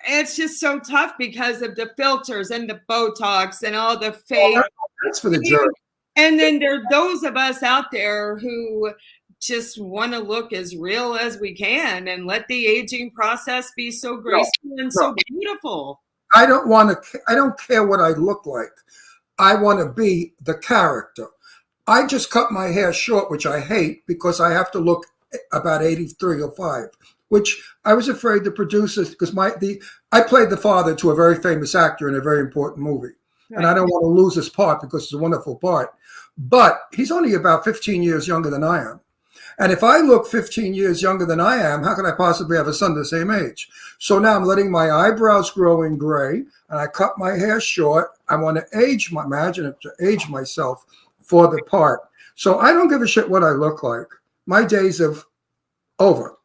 It's just so tough because of the filters and the Botox and all the fake. That's for the jury. And then there are those of us out there who just want to look as real as we can and let the aging process be so graceful and so beautiful. I don't care what I look like. I want to be the character. I just cut my hair short, which I hate because I have to look about 83 or 5, which I was afraid the producers, because I played the father to a very famous actor in a very important movie. Right. And I don't want to lose his part because it's a wonderful part. But he's only about 15 years younger than I am. And if I look 15 years younger than I am, how can I possibly have a son the same age? So now I'm letting my eyebrows grow in gray, and I cut my hair short. I want to age myself for the part. So I don't give a shit what I look like. My days of over.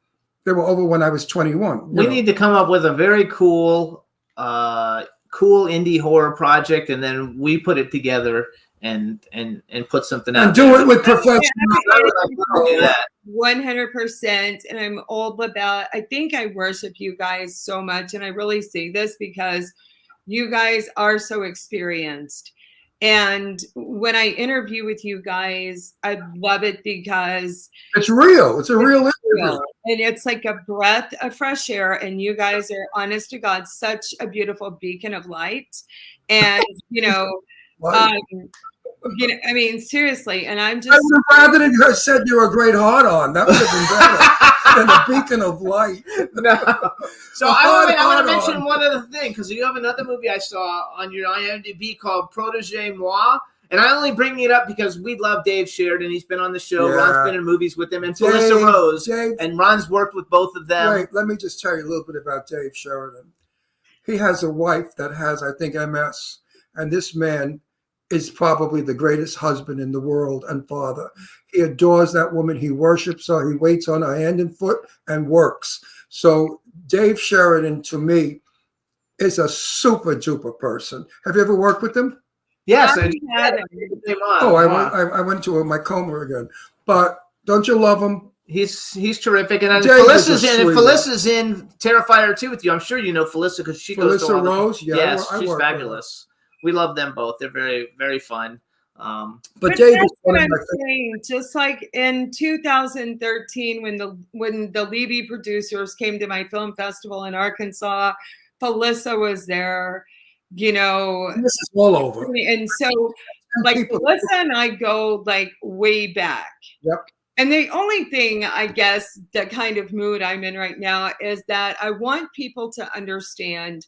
They were over when I was 21. We need to come up with a very cool indie horror project, and then we put it together and put something out. And do it with professional. 100%. And I'm all about, I think I worship you guys so much. And I really say this because you guys are so experienced. And when I interview with you guys, I love it because it's real. It's a real interview. And it's like a breath of fresh air. And you guys are, honest to God, such a beautiful beacon of light. And, I mean, seriously, and I'm just. I would have rather than said you're a great heart on. That would have been better than a beacon of light. No. So I want to mention one other thing, because you have another movie I saw on your IMDb called Protege Moi. And I only bring it up because we love Dave Sheridan. He's been on the show. Yeah. Ron's been in movies with him. And Felissa Rose. And Ron's worked with both of them. Wait, let me just tell you a little bit about Dave Sheridan. He has a wife that has, I think, MS. And this man is probably the greatest husband in the world and father. He adores that woman. He worships her. He waits on her hand and foot and works. So Dave Sheridan, to me, is a super duper person. Have you ever worked with him? Yes. I had him. I went to my coma again. But don't you love him? He's terrific, and Dave is a Felicia's in. And sweetheart. Felicia's in Terrifier 2 with you. I'm sure you know Felissa because she goes to Felissa all the- Rose? Yeah, yes, I she's work with her. fabulous. We love them both. They're very, very fun. But Dave is that's one what of I'm my favorite. saying. Just like in 2013, when the Levy producers came to my film festival in Arkansas, Felissa was there. You know, This is all over. and so like People- Felissa and I go like way back. Yep. And the only thing, I guess, the kind of mood I'm in right now is that I want people to understand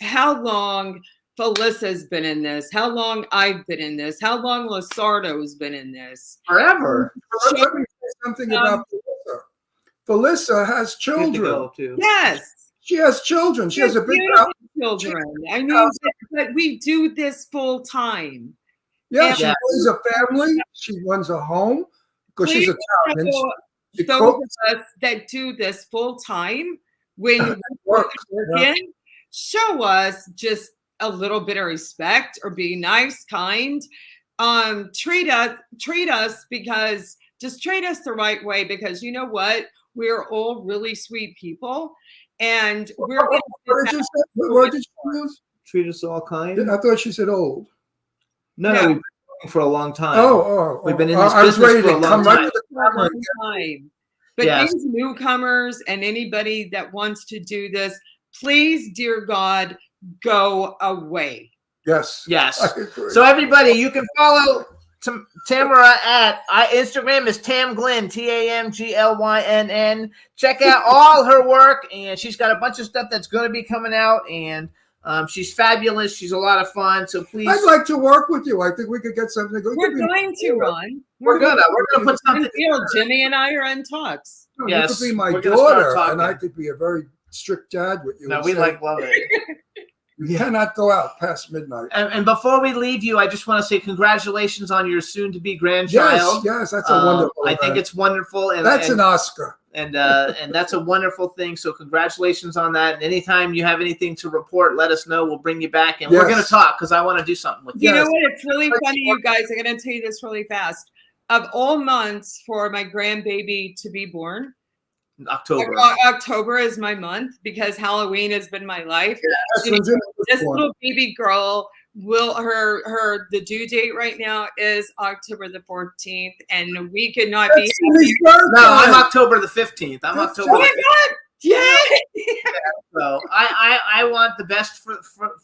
how long Felissa's been in this, how long I've been in this, how long Lasardo's been in this. Forever. Let me say something about Felissa. Felissa has Good to children. go, too. Yes. She has children. She has a big beautiful house. children. I mean, but we do this full time. Yeah, she Yeah. raised a family. She runs a home because she's Please Italian. So She those cooks. of us that do this full time, when Works, we're yeah. working, show us just a little bit of respect or be nice, kind. Treat us because just treat us the right way, because you know what? We're all really sweet people, and we're What did you say? What word did you use? Treat us all kind. I thought she said old. No, Yeah. we've been working for a long time. Oh. We've been in this I was business ready for a to long come right time. to the for a camera. long time. But Yes. these newcomers and anybody that wants to do this, please, dear God, go away. Yes. Yes. I agree. So everybody, you can follow Tamara at Instagram is Tam Glynn, TamGlynn. Check out all her work, and she's got a bunch of stuff that's going to be coming out, and she's fabulous. She's a lot of fun. So please, I'd like to work with you. I think we could get something. We're going to, Ron. we're gonna put something. Jimmy and I are in talks. You Yes, could be my we're gonna start daughter, talking. and I could be a very strict dad with you. No, and we say, love it. You cannot go out past midnight. And before we leave you, I just want to say congratulations on your soon-to-be grandchild. Yes, that's a wonderful. I think event. it's wonderful, and That's and, an Oscar. and that's a wonderful thing. So congratulations on that. And anytime you have anything to report, let us know. We'll bring you back, and we're Yes. going to talk because I want to do something with you. You know Yes. what? It's really funny, you guys. I'm going to tell you this really fast. Of all months for my grandbaby to be born, October. October is my month because Halloween has been my life. That's when Jimmy was This born. little baby girl the due date right now is October the 14th, and we could not be That's Jimmy's birthday. No, I'm October the 15th. I'm That's October. Oh my God! Yeah. So I want the best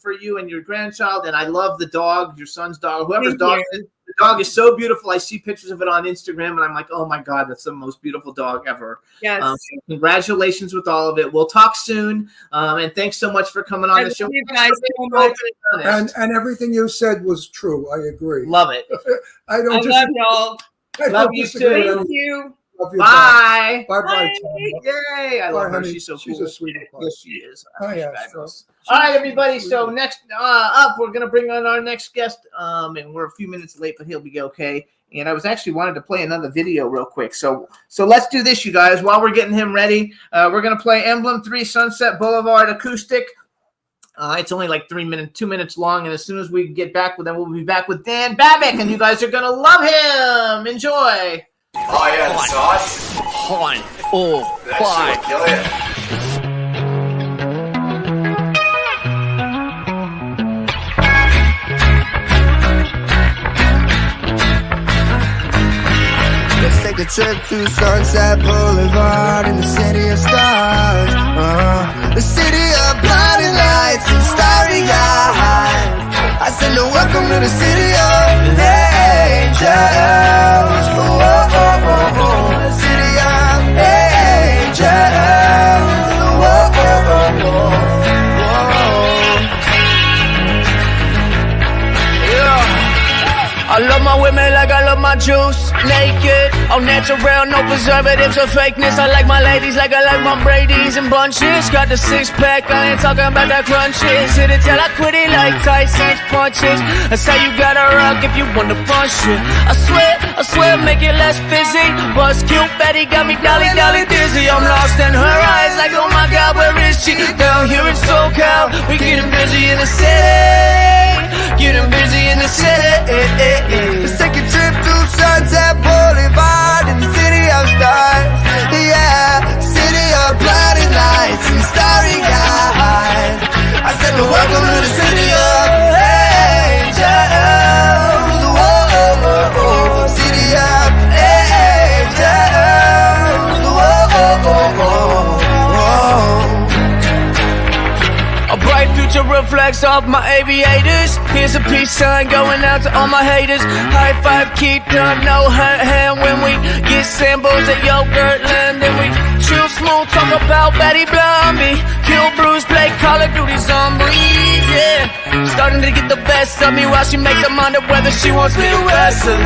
for you and your grandchild, and I love the dog, your son's dog, whoever's Thank dog. you. The dog is so beautiful. I see pictures of it on Instagram, and I'm like, oh my God, that's the most beautiful dog ever. Yes. So congratulations with all of it. We'll talk soon, and thanks so much for coming on I the show. love you guys so much. And everything you said was true. I agree. Love it. I I don't love y'all. I Love don't you disagree. too. I Thank you. love you. Bye. Bye. Bye. Yay! I Bye, love her. honey. She's so She's cool. a sweetheart. Yes, she is. Oh, yeah, Fabulous. so- All right, everybody. So next up, we're gonna bring on our next guest. And we're a few minutes late, but he'll be okay. And I was actually wanted to play another video real quick. So let's do this, you guys. While we're getting him ready, we're gonna play Emblem 3 Sunset Boulevard acoustic. It's only like 2 minutes long, and as soon as we get back with them, we'll be back with Dan Babbitt, and you guys are gonna love him. Enjoy. Oh yeah, the sauce. One, oh, That shit will kill you. Let's take a trip to Sunset Boulevard in the city of stars. The city of blinding lights and starry eyes. I said, no, welcome to the city of angels. Oh, oh, oh, oh, oh. The city of angels. Oh, oh, oh, oh, oh. Yeah. I love my women like I love my juice. Naked, all natural, no preservatives or fakeness. I like my ladies like I like my Brady's and bunches. Got the six pack, I ain't talking about the crunches. Hit it till I quit it like Tyson's punches. That's how you gotta rock if you wanna punch it. I swear, make it less busy. Buzz cute Betty got me dolly dizzy. I'm lost in her eyes like, oh my God, where is she? Down here in SoCal, we getting busy in the city. Getting busy in the city. Let's take a trip to Sunset Boulevard in the city of stars. Yeah, city of blinding lights and starry eyes. I said, welcome to the city of angels. Whoa, city of angels. Whoa. A bright future reflects off my aviators. Here's a peace sign going out to all my haters. High five, keep done, no hand when we get samples at Yogurt Land. Then we chill smooth, talk about Betty Blondie. Kill Bruce, play Call of Duty Zombies, yeah. Starting to get the best of me while she makes her mind up whether she wants me to wrestle.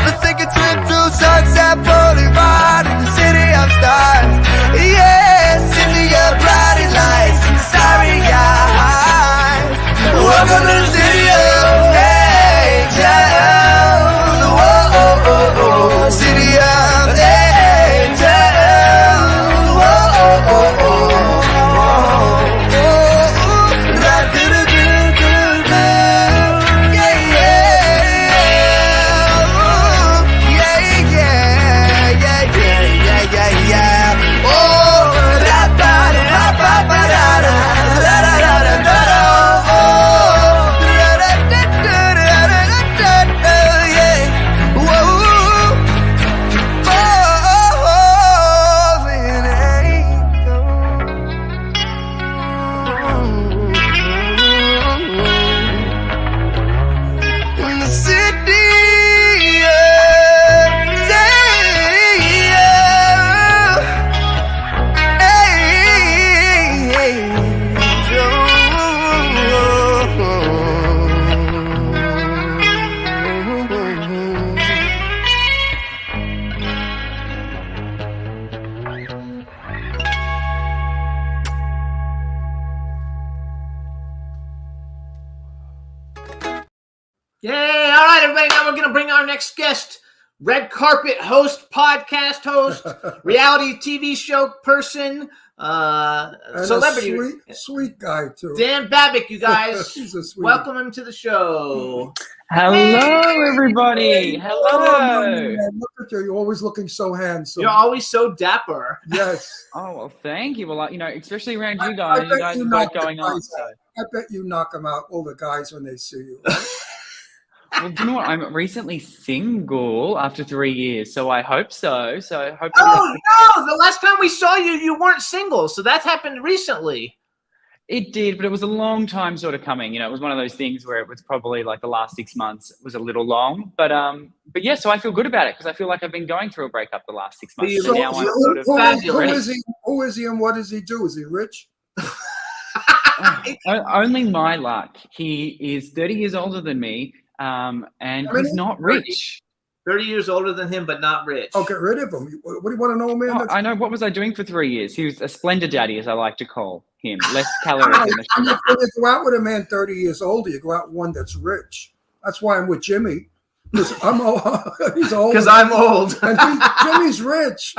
Let's take a trip to Sunset Boulevard in the city of stars. Yeah, city of blinding lights and starry eyes. Welcome to the city of angels. Whoa, city of angels. Whoa. Yay! All right, everybody. Now we're going to bring our next guest, red carpet host, podcast host, reality TV show person, And celebrity. a sweet guy too. Dan Babbitt, you guys. He's a sweet Welcome him to the show. Hello, everybody. Hello. Oh, man, look at you. You're always looking so handsome. You're always so dapper. Yes. Oh, well, thank you. Well, especially around I you guys. bet You guys you have got knock it going the on. guys So. I bet you knock them out, all the guys, when they see you. Well, do you know what? I'm recently single after 3 years, so I hope so. So hopefully. Oh, no. The last time we saw you, you weren't single. So that happened recently. It did, but it was a long time sort of coming. It was one of those things where it was probably like the last 6 months was a little long. But yeah, so I feel good about it because I feel like I've been going through a breakup the last 6 months. So So now I'm sort of who ready. is he and what does he do? Is he rich? Only my luck. He is 30 years older than me, and he's not rich. 30 years older than him, but not rich. Oh, get rid of him. What do you want to know, man? Oh, I know. What was I doing for 3 years? He was a splendid daddy, as I like to call him. Less calories in the When you go out with a man 30 years older, you go out with one that's rich. That's why I'm with Jimmy. Because I'm old. He's old. Because I'm old. And Jimmy's rich.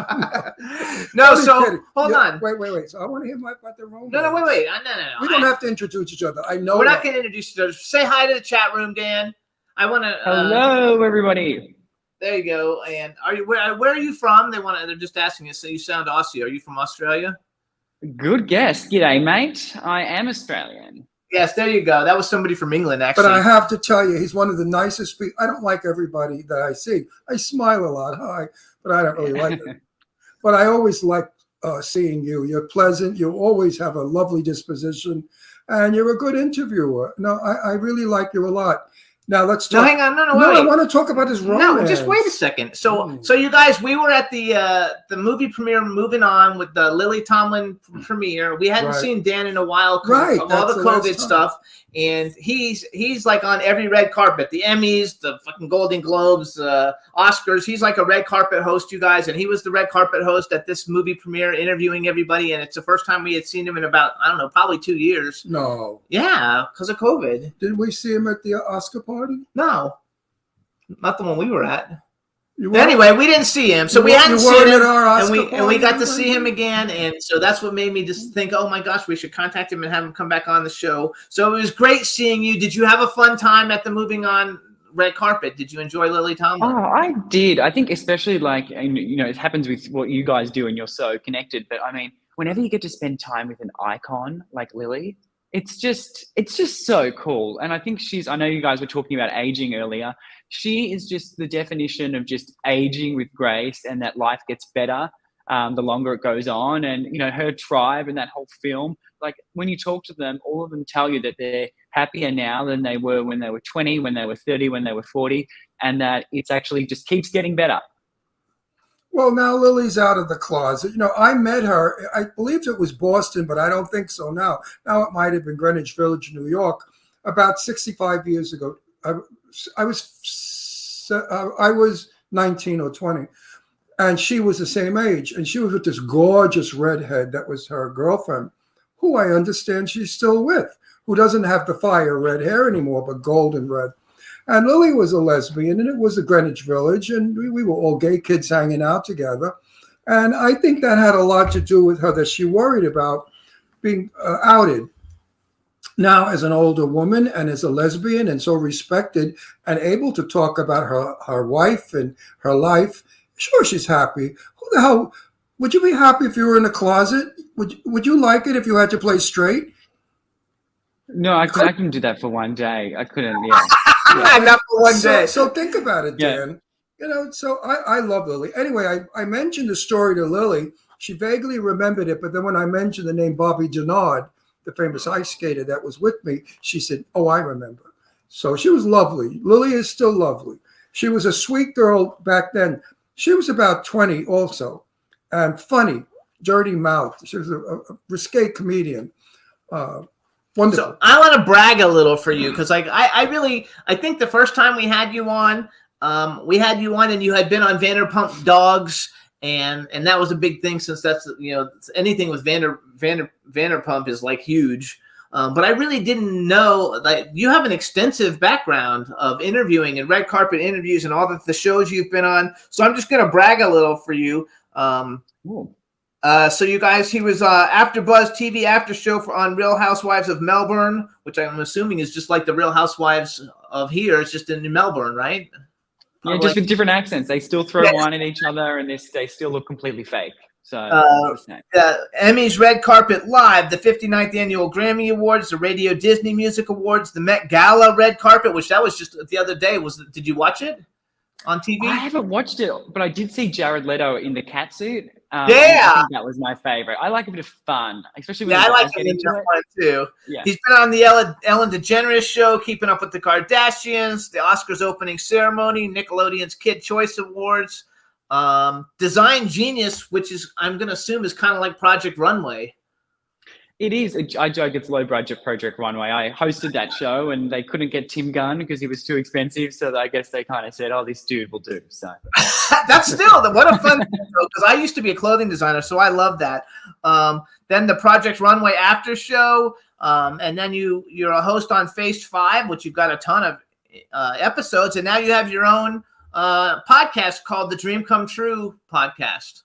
No, I'm so kidding. hold Yeah, on. Wait. So I want to hear about the romance. No, wait. No. We don't have to introduce each other. I know. We're not that. going to introduce each other. Say hi to the chat room, Dan. I want to. Hello, everybody. There you go. And are you where are you from? They're just asking you. So you sound Aussie. Are you from Australia? Good guess. G'day, mate. I am Australian. Yes, there you go. That was somebody from England, actually. But I have to tell you, he's one of the nicest people. I don't like everybody that I see. I smile a lot, hi, but I don't really like it. But I always like seeing you. You're pleasant. You always have a lovely disposition, and you're a good interviewer. No, I really like you a lot. Now let's No, talk. hang on. No, No, I wait. want to talk about his romance. No, just wait a second. So you guys, we were at the movie premiere, Moving On, with the Lily Tomlin premiere. We hadn't Right. seen Dan in a while because Right, of all that's the the last COVID time. stuff, and he's like on every red carpet, the Emmys, the fucking Golden Globes, Oscars. He's like a red carpet host, you guys, and he was the red carpet host at this movie premiere, interviewing everybody, and it's the first time we had seen him in about, I don't know, probably 2 years. No. Yeah, because of COVID. Didn't we see him at the Oscar party? No, not the one we were at. You weren't- Anyway, we didn't see him, so You we weren't- hadn't you weren't seen him, at our and Oscar we party, got to you see weren't? him again, and so that's what made me just think, oh my gosh, we should contact him and have him come back on the show. So it was great seeing you. Did you have a fun time at the Moving On red carpet? Did you enjoy Lily Tomlin? Oh, I did. I think especially like, and you know, it happens with what you guys do and you're so connected. But I mean, whenever you get to spend time with an icon like Lily, it's just so cool. And I think I know you guys were talking about aging earlier. She is just the definition of just aging with grace, and that life gets better the longer it goes on. And, you know, her tribe and that whole film, like when you talk to them, all of them tell you that they're happier now than they were when they were 20, when they were 30, when they were 40, and that it's actually just keeps getting better. Well, now Lily's out of the closet. You know, I met her, I believed it was Boston, but I don't think so now. Now it might have been Greenwich Village, New York, about 65 years ago. I was 19 or 20, and she was the same age. And she was with this gorgeous redhead that was her girlfriend, who I understand she's still with, who doesn't have the fire red hair anymore, but golden red. And Lily was a lesbian, and it was the Greenwich Village, and we were all gay kids hanging out together. And I think that had a lot to do with her, that she worried about being outed. Now, as an older woman and as a lesbian and so respected and able to talk about her wife and her life, sure, she's happy. Who the hell, would you be happy if you were in a closet? Would you like it if you had to play straight? No, I couldn't do that for one day. I couldn't, yeah. Not for one day. So think about it, Yeah. Dan. You know, so I love Lily. Anyway, I mentioned the story to Lily. She vaguely remembered it, but then when I mentioned the name Bobby Denard, the famous ice skater that was with me, she said, oh, I remember. So she was lovely. Lily is still lovely. She was a sweet girl back then. She was about 20 also, and funny, dirty mouth. She was a risque comedian. Wonderful. So I want to brag a little for you because I think the first time we had you on and you had been on Vanderpump Dogs, and that was a big thing since that's, you know, anything with Vanderpump is like huge. But I really didn't know that you have an extensive background of interviewing and red carpet interviews and all the shows you've been on. So I'm just going to brag a little for you. So you guys, he was After Buzz TV after show on Real Housewives of Melbourne, which I'm assuming is just like the Real Housewives of here. It's just in Melbourne, right? Yeah, just with different accents. They still throw wine at each other, and they still look completely fake. So it's the same. Emmys Red Carpet Live, the 59th Annual Grammy Awards, the Radio Disney Music Awards, the Met Gala Red Carpet, which that was just the other day. Did you watch it on TV? I haven't watched it, but I did see Jared Leto in the cat suit. Yeah. I think that was my favorite. I like a bit of fun, especially when Yeah, I the like guys him get in into that it. one too. Yeah. He's been on the Ellen DeGeneres show, Keeping Up with the Kardashians, the Oscars opening ceremony, Nickelodeon's Kid Choice Awards, Design Genius, which is, I'm going to assume, is kind of like Project Runway. It is. I joke it's low budget Project Runway. I hosted that show and they couldn't get Tim Gunn because he was too expensive. So I guess they kind of said, oh, this dude will do. So That's still what a fun thing, because I used to be a clothing designer, so I love that. Then the Project Runway after show, and then you're a host on Phase 5, which you've got a ton of episodes, and now you have your own podcast called the Dream Come True podcast.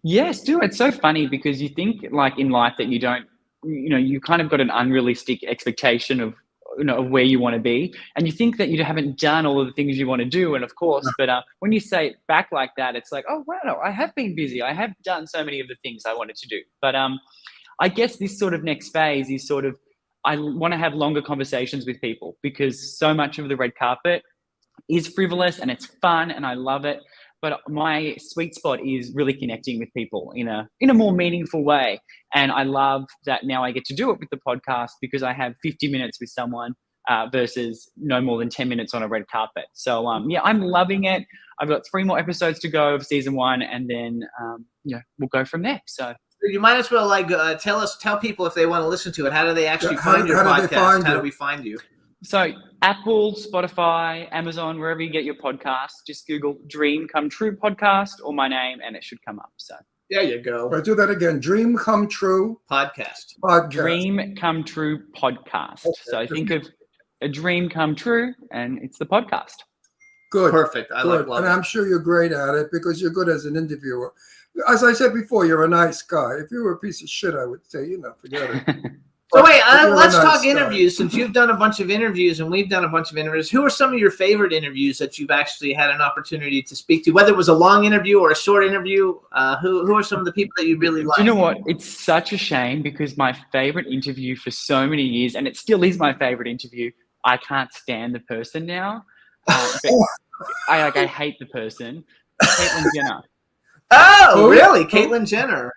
yes, dude, it's so funny because you think like in life that you don't, you kind of got an unrealistic expectation of, of where you want to be. And you think that you haven't done all of the things you want to do. And of course, but when you say it back like that, it's like, oh, wow, I have been busy. I have done so many of the things I wanted to do. But I guess this sort of next phase is sort of, I want to have longer conversations with people because so much of the red carpet is frivolous and it's fun and I love it. But my sweet spot is really connecting with people in a more meaningful way. And I love that now I get to do it with the podcast because I have 50 minutes with someone versus no more than 10 minutes on a red carpet. So yeah, I'm loving it. I've got 3 more episodes to go of season 1, and then we'll go from there. So You might as well tell people if they want to listen to it. How do they actually Yeah, find your how do podcast? they find How you? do we find you? So Apple, Spotify, Amazon, wherever you get your podcast, just Google Dream Come True Podcast or my name and it should come up. So There you go. Right, do that again. Dream Come True Podcast. podcast. Dream Come True Podcast. So think of a dream come true and it's the podcast. Good. Perfect. I Good. love And it. I'm sure you're great at it because you're good as an interviewer. As I said before, you're a nice guy. If you were a piece of shit, I would say, forget it. So wait, But you're a let's nice talk guy. interviews. Since you've done a bunch of interviews and we've done a bunch of interviews, who are some of your favorite interviews that you've actually had an opportunity to speak to? Whether it was a long interview or a short interview, who are some of the people that you really like? Do you know what? It's such a shame because my favorite interview for so many years, and it still is my favorite interview, I can't stand the person now. But I hate the person. Caitlyn Jenner. Oh, really? Caitlyn Jenner.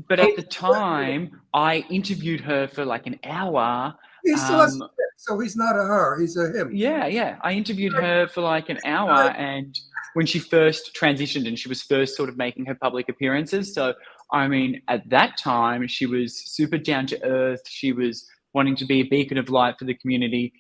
But at the time, I interviewed her for like an hour. He still has so he's not a her, he's a him. Yeah. I interviewed her for like an hour, and when she first transitioned and she was first sort of making her public appearances. So, I mean, at that time, she was super down to earth. She was wanting to be a beacon of light for the community.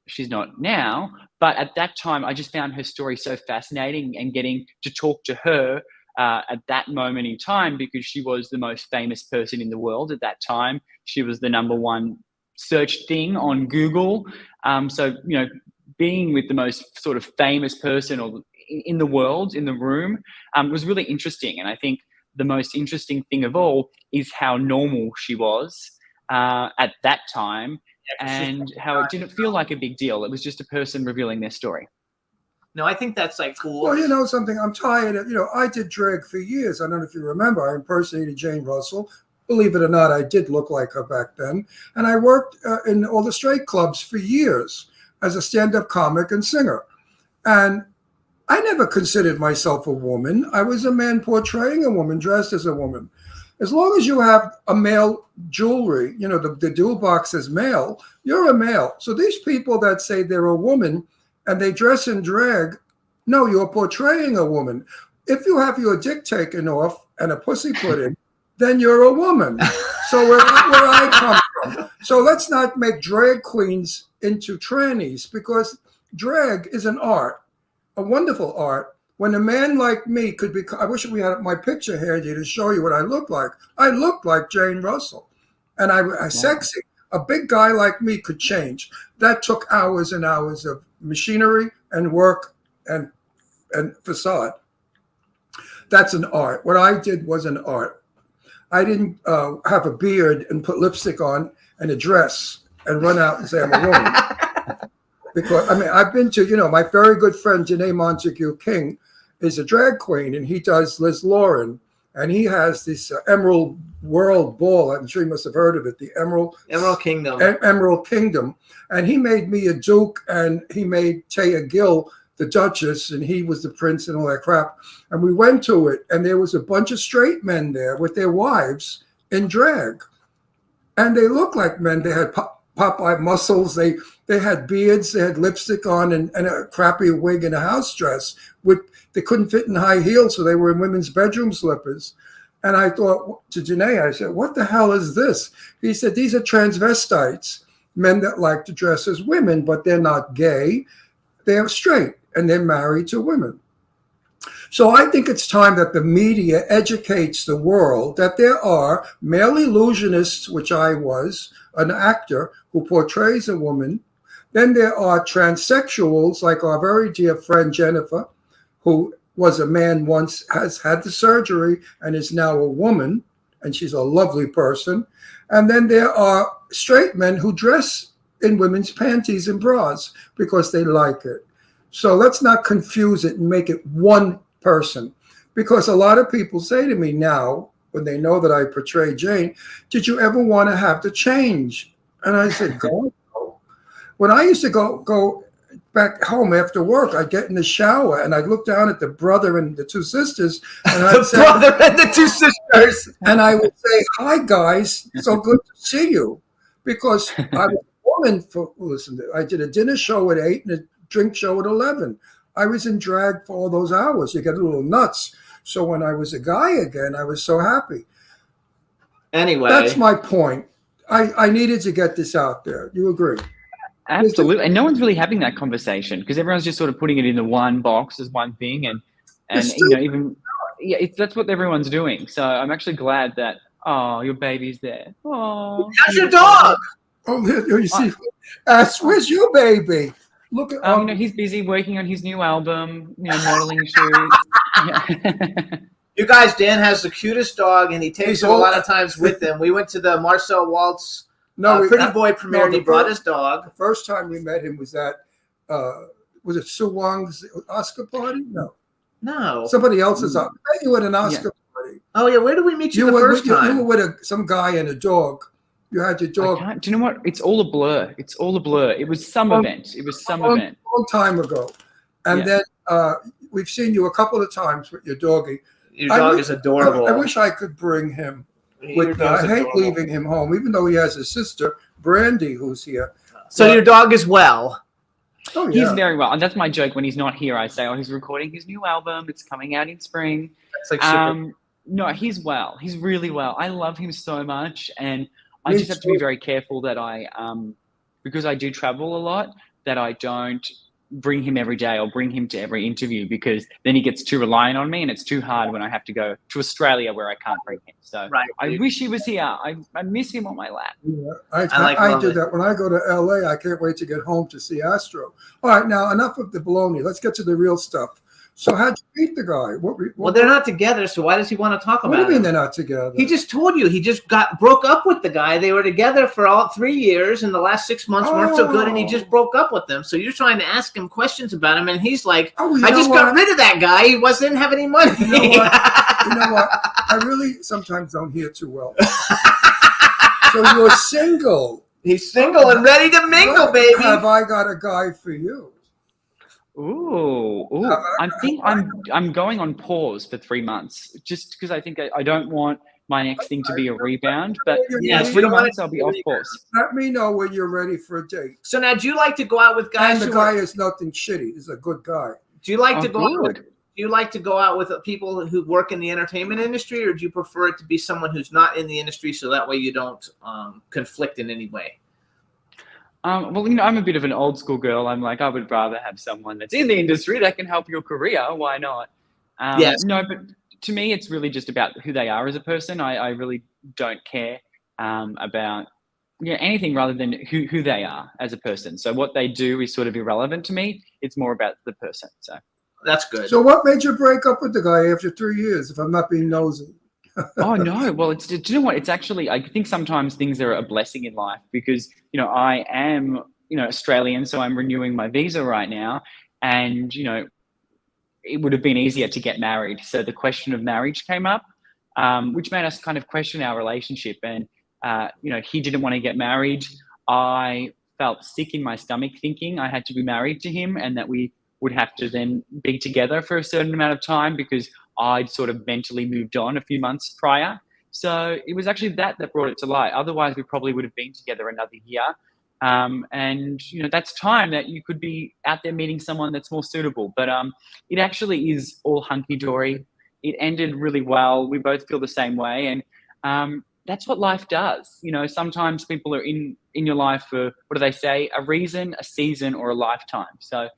She's not now, but at that time, I just found her story so fascinating and getting to talk to her at that moment in time because she was the most famous person in the world at that time. She was the #1 searched thing on Google. So, being with the most sort of famous person or in the world, in the room, was really interesting. And I think the most interesting thing of all is how normal she was at that time and how it didn't feel like a big deal. It was just a person revealing their story. No, I think that's like cool. Well, you know something, I'm tired of, I did drag for years. I don't know if you remember, I impersonated Jane Russell. Believe it or not, I did look like her back then. And I worked in all the straight clubs for years as a stand-up comic and singer. And I never considered myself a woman. I was a man portraying a woman, dressed as a woman. As long as you have a male jewelry, the jewel box is male, you're a male. So these people that say they're a woman and they dress in drag, no, you're portraying a woman. If you have your dick taken off and a pussy put in, then you're a woman. So where I come from. So let's not make drag queens into trannies because drag is an art, a wonderful art. When a man like me could be, I wish we had my picture here to show you what I look like. I look like Jane Russell, and I sexy. A big guy like me could change. That took hours and hours of machinery and work and facade. That's an art. What I did was an art. I didn't have a beard and put lipstick on and a dress and run out and say I'm a woman. Because, I've been to, my very good friend, Janae Montague King, is a drag queen, and he does Liz Lauren. And he has this Emerald World Ball. I'm sure you must have heard of it, the Emerald Kingdom. Emerald Kingdom. And he made me a duke, and he made Taya Gill the Duchess, and he was the prince and all that crap. And we went to it, and there was a bunch of straight men there with their wives in drag. And they looked like men. They had Popeye muscles. They had beards. They had lipstick on and a crappy wig and a house dress. They couldn't fit in high heels, so they were in women's bedroom slippers. And I thought to Janae, I said, what the hell is this? He said, these are transvestites, men that like to dress as women, but they're not gay. They're straight, and they're married to women. So I think it's time that the media educates the world that there are male illusionists, which I was, an actor who portrays a woman. Then there are transsexuals, like our very dear friend Jennifer, who was a man once, has had the surgery and is now a woman, and she's a lovely person. And then there are straight men who dress in women's panties and bras because they like it. So let's not confuse it and make it one person, because a lot of people say to me now, when they know that I portray Jane, did you ever want to have to change? And I said, go. When I used to go back home after work, I'd get in the shower and I'd look down at the brother and the two sisters, and I'd say, brother and the two sisters, and I would say, hi guys, so good to see you, because I was woman listen. I did a dinner show at 8 and a drink show at 11. I was in drag for all those hours. You get a little nuts. So when I was a guy again, I was so happy. Anyway, That's my point. I needed to get this out there. You agree? Absolutely. And no one's really having that conversation because everyone's just sort of putting it in the one box as one thing. And you know, even, yeah, that's what everyone's doing. So I'm actually glad that, oh, your baby's there. Oh, how's your dog? Oh, you see, where's your baby? Look at. You know, he's busy working on his new album, you know, modeling shoots. Yeah. You guys, Dan has the cutest dog, and he takes He's it a lot of times with him. We went to the Marcel Waltz Pretty Boy premiere, and he brought his dog. The first time we met him was at, was it Sue Wong's Oscar party? No. Somebody else's. I met you at an Oscar party. Oh, yeah. Where did we meet you the first time? You were with some guy and a dog. You had your dog. Do you know what? It's all a blur. It's all a blur. It was some event. It was some event. A long time ago. And then we've seen you a couple of times with your doggie. Your dog is adorable. I wish I could bring him with me. I hate leaving him home, even though he has a sister, Brandy, who's here. So your dog is well. Oh, yeah. He's very well. And that's my joke. When he's not here, I say, oh, he's recording his new album. It's coming out in spring. That's like super. No, he's well. He's really well. I love him so much. And I just have to be very careful that because I do travel a lot, that I don't bring him every day or bring him to every interview, because then he gets too reliant on me, and it's too hard when I have to go to Australia where I can't bring him. So I wish he was here. I miss him on my lap. Yeah, I do that. When I go to LA, I can't wait to get home to see Astro. All right, now enough of the baloney. Let's get to the real stuff. So how'd you meet the guy? Well, they're not together, so why does he want to talk about it? What do you mean they're not together? He just told you. He just broke up with the guy. They were together for all 3 years, and the last 6 months weren't so good, and he just broke up with them. So you're trying to ask him questions about him, and he's like, I just got rid of that guy. He didn't have any money. You know what? I really sometimes don't hear too well. So you're single. He's single and ready to mingle, baby. Have I got a guy for you? Ooh. I think I'm going on pause for 3 months, just because I think I don't want my next thing to be a rebound. But yeah, 3 months I'll be off pause. Let me know when you're ready for a date. So now, do you like to go out with guys? And the guy is nothing shitty. He's a good guy. Do you like to go out with? Do you like to go out with people who work in the entertainment industry, or do you prefer it to be someone who's not in the industry, so that way you don't conflict in any way? Well, you know, I'm a bit of an old school girl. I'm like, I would rather have someone that's in the industry that can help your career. Why not? Yes. No, but to me, it's really just about who they are as a person. I really don't care about anything rather than who they are as a person. So what they do is sort of irrelevant to me. It's more about the person. So that's good. So what made you break up with the guy after 3 years, if I'm not being nosy? Oh no! Well, do you know what? It's actually, I think sometimes things are a blessing in life, because you know I am Australian, so I'm renewing my visa right now, and it would have been easier to get married. So the question of marriage came up, which made us kind of question our relationship. And he didn't want to get married. I felt sick in my stomach thinking I had to be married to him, and that we would have to then be together for a certain amount of time, because I'd sort of mentally moved on a few months prior. So it was actually that brought it to light. Otherwise, we probably would have been together another year. And that's time that you could be out there meeting someone that's more suitable. But it actually is all hunky-dory. It ended really well. We both feel the same way. And that's what life does. Sometimes people are in your life for, what do they say, a reason, a season, or a lifetime. So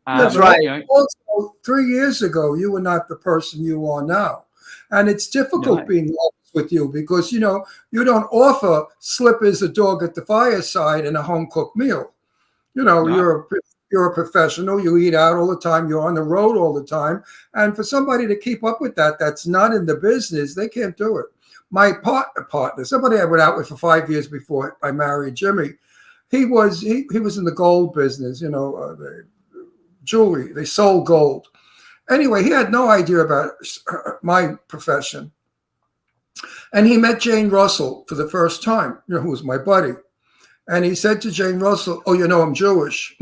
that's right. Also, 3 years ago, you were not the person you are now. And it's difficult being honest with you, because, you don't offer slippers, a dog at the fireside, and a home-cooked meal. You're a professional. You eat out all the time. You're on the road all the time. And for somebody to keep up with that, that's not in the business, they can't do it. My partner, somebody I went out with for 5 years before I married Jimmy, he was in the gold business, jewelry. They sold gold. Anyway, he had no idea about my profession. And he met Jane Russell for the first time, who was my buddy. And he said to Jane Russell, "Oh, I'm Jewish."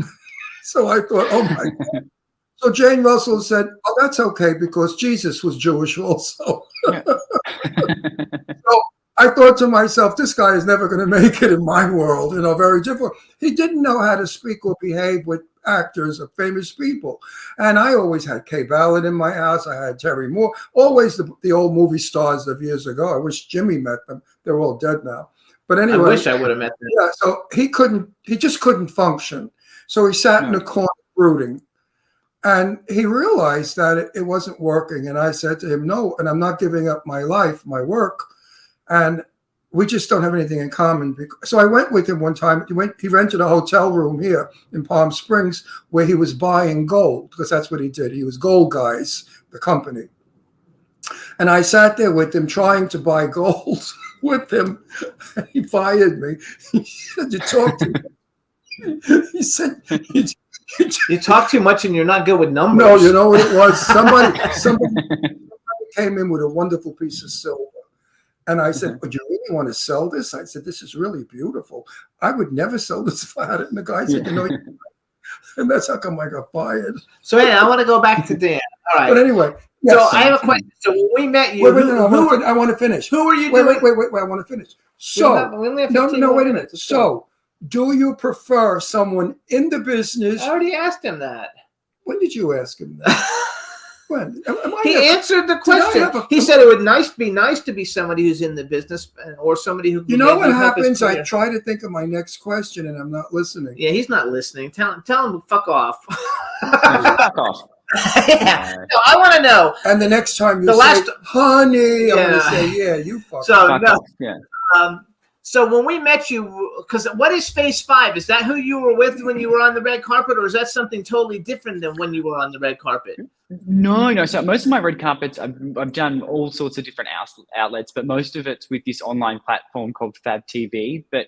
So I thought, oh my God. So Jane Russell said, "Oh, that's okay, because Jesus was Jewish also." Yeah. So I thought to myself, this guy is never going to make it in my world, very difficult. He didn't know how to speak or behave with actors or famous people. And I always had Kay Ballard in my house. I had Terry Moore, always the old movie stars of years ago. I wish Jimmy met them. They're all dead now. But anyway. I wish I would have met them. Yeah, so he just couldn't function. So he sat in the corner brooding. And he realized that it wasn't working. And I said to him, no, and I'm not giving up my life, my work. And we just don't have anything in common. So I went with him one time. He rented a hotel room here in Palm Springs where he was buying gold, because that's what he did. He was Gold Guys, the company. And I sat there with him trying to buy gold with him. He fired me. He said, you talk to me. He said, you talk too much and you're not good with numbers. No, you know what it was? Somebody came in with a wonderful piece of silver. And I said, would you really want to sell this? I said, this is really beautiful. I would never sell this if I had it. And the guy said, and that's how come I got fired. So anyway, I want to go back to Dan. All right. But anyway. Yes. So I have a question. So when we met you, I want to finish. Who were you doing? Wait, I want to finish. So, we only have no, 15 wait a minute. So, do you prefer someone in the business? I already asked him that. When did you ask him that? When? He answered the question. He said it would be nice to be somebody who's in the business or somebody who. You know what happens? I try to think of my next question and I'm not listening. Yeah, he's not listening. Tell him to fuck off. Fuck off. Yeah. No, I want to know. And the next time you say, honey, I'm going to say, yeah, you fuck off. Yeah. So when we met you, because what is Phase 5? Is that who you were with when you were on the red carpet, or is that something totally different than when you were on the red carpet? No. So most of my red carpets, I've done all sorts of different outlets, but most of it's with this online platform called Fab TV. But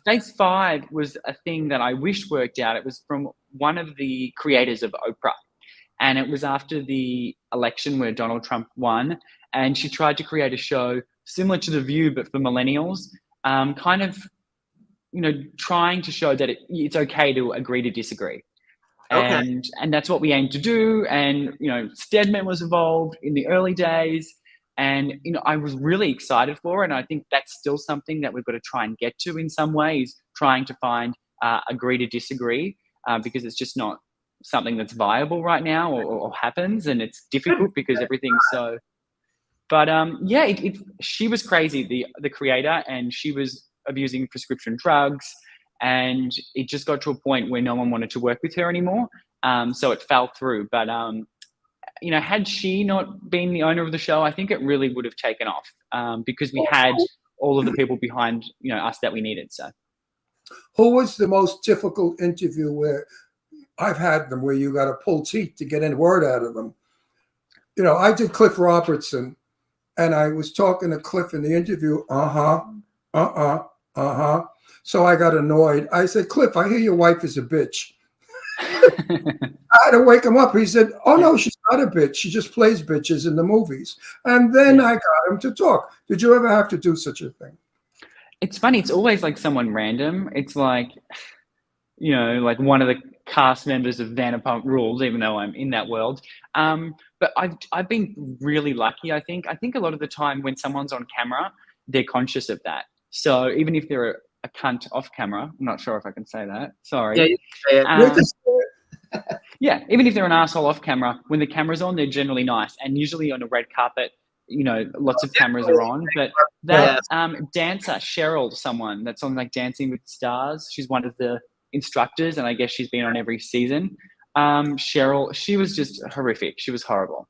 Phase 5 was a thing that I wish worked out. It was from one of the creators of Oprah. And it was after the election where Donald Trump won. And she tried to create a show similar to The View, but for millennials. Kind of, trying to show that it's okay to agree to disagree. Okay. And that's what we aim to do. And, Stedman was involved in the early days. And, I was really excited for it. And I think that's still something that we've got to try and get to in some ways, trying to find agree to disagree, because it's just not something that's viable right now or happens. And it's difficult because everything's so... But she was crazy, the creator, and she was abusing prescription drugs, and it just got to a point where no one wanted to work with her anymore. So it fell through. But had she not been the owner of the show, I think it really would have taken off, because we had all of the people behind us that we needed. So, who was the most difficult interview where I've had them where you got to pull teeth to get any word out of them? I did Cliff Robertson. And I was talking to Cliff in the interview, So I got annoyed. I said, Cliff, I hear your wife is a bitch. I had to wake him up. He said, oh, no, she's not a bitch. She just plays bitches in the movies. And then I got him to talk. Did you ever have to do such a thing? It's funny. It's always like someone random. It's like, like one of the cast members of Vanderpump Rules, even though I'm in that world. But I've been really lucky, I think. I think a lot of the time when someone's on camera, they're conscious of that. So even if they're a cunt off camera, I'm not sure if I can say that. Sorry. Yeah, you can say it. Yeah, even if they're an asshole off camera, when the camera's on, they're generally nice. And usually on a red carpet, lots of cameras are on. But that dancer, Cheryl, someone that's on like Dancing with the Stars, she's one of the instructors, and I guess she's been on every season. Cheryl, she was just horrific. She was horrible.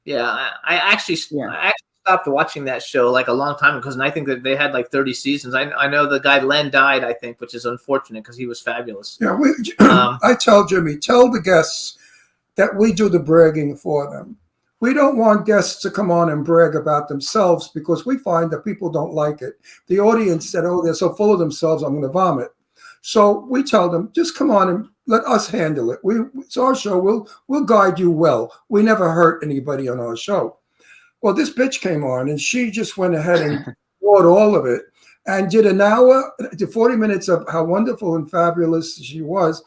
Yeah, I actually stopped watching that show like a long time ago, because I think that they had like 30 seasons. I know the guy Len died, I think, which is unfortunate because he was fabulous. Yeah, I tell Jimmy, tell the guests that we do the bragging for them. We don't want guests to come on and brag about themselves, because we find that people don't like it. The audience said, oh, they're so full of themselves, I'm going to vomit. So we tell them, just come on and let us handle it. It's our show. We'll guide you well. We never hurt anybody on our show. Well, this bitch came on and she just went ahead and bought all of it and did an hour to 40 minutes of how wonderful and fabulous she was.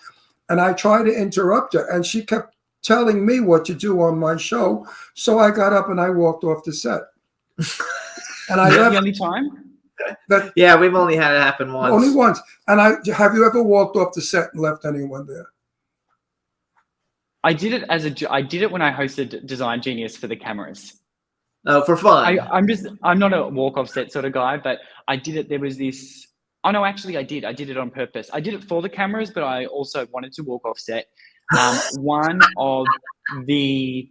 And I tried to interrupt her, and she kept telling me what to do on my show. So I got up and I walked off the set. And I Is that left the only time? that Yeah, we've only had it happen once. only once. And have you ever walked off the set and left anyone there? I did it I did it when I hosted Design Genius for the cameras. Oh, for fun. I'm not a walk off set sort of guy, but I did it. There was this. Oh no, actually, I did it on purpose. I did it for the cameras, but I also wanted to walk off set. One of the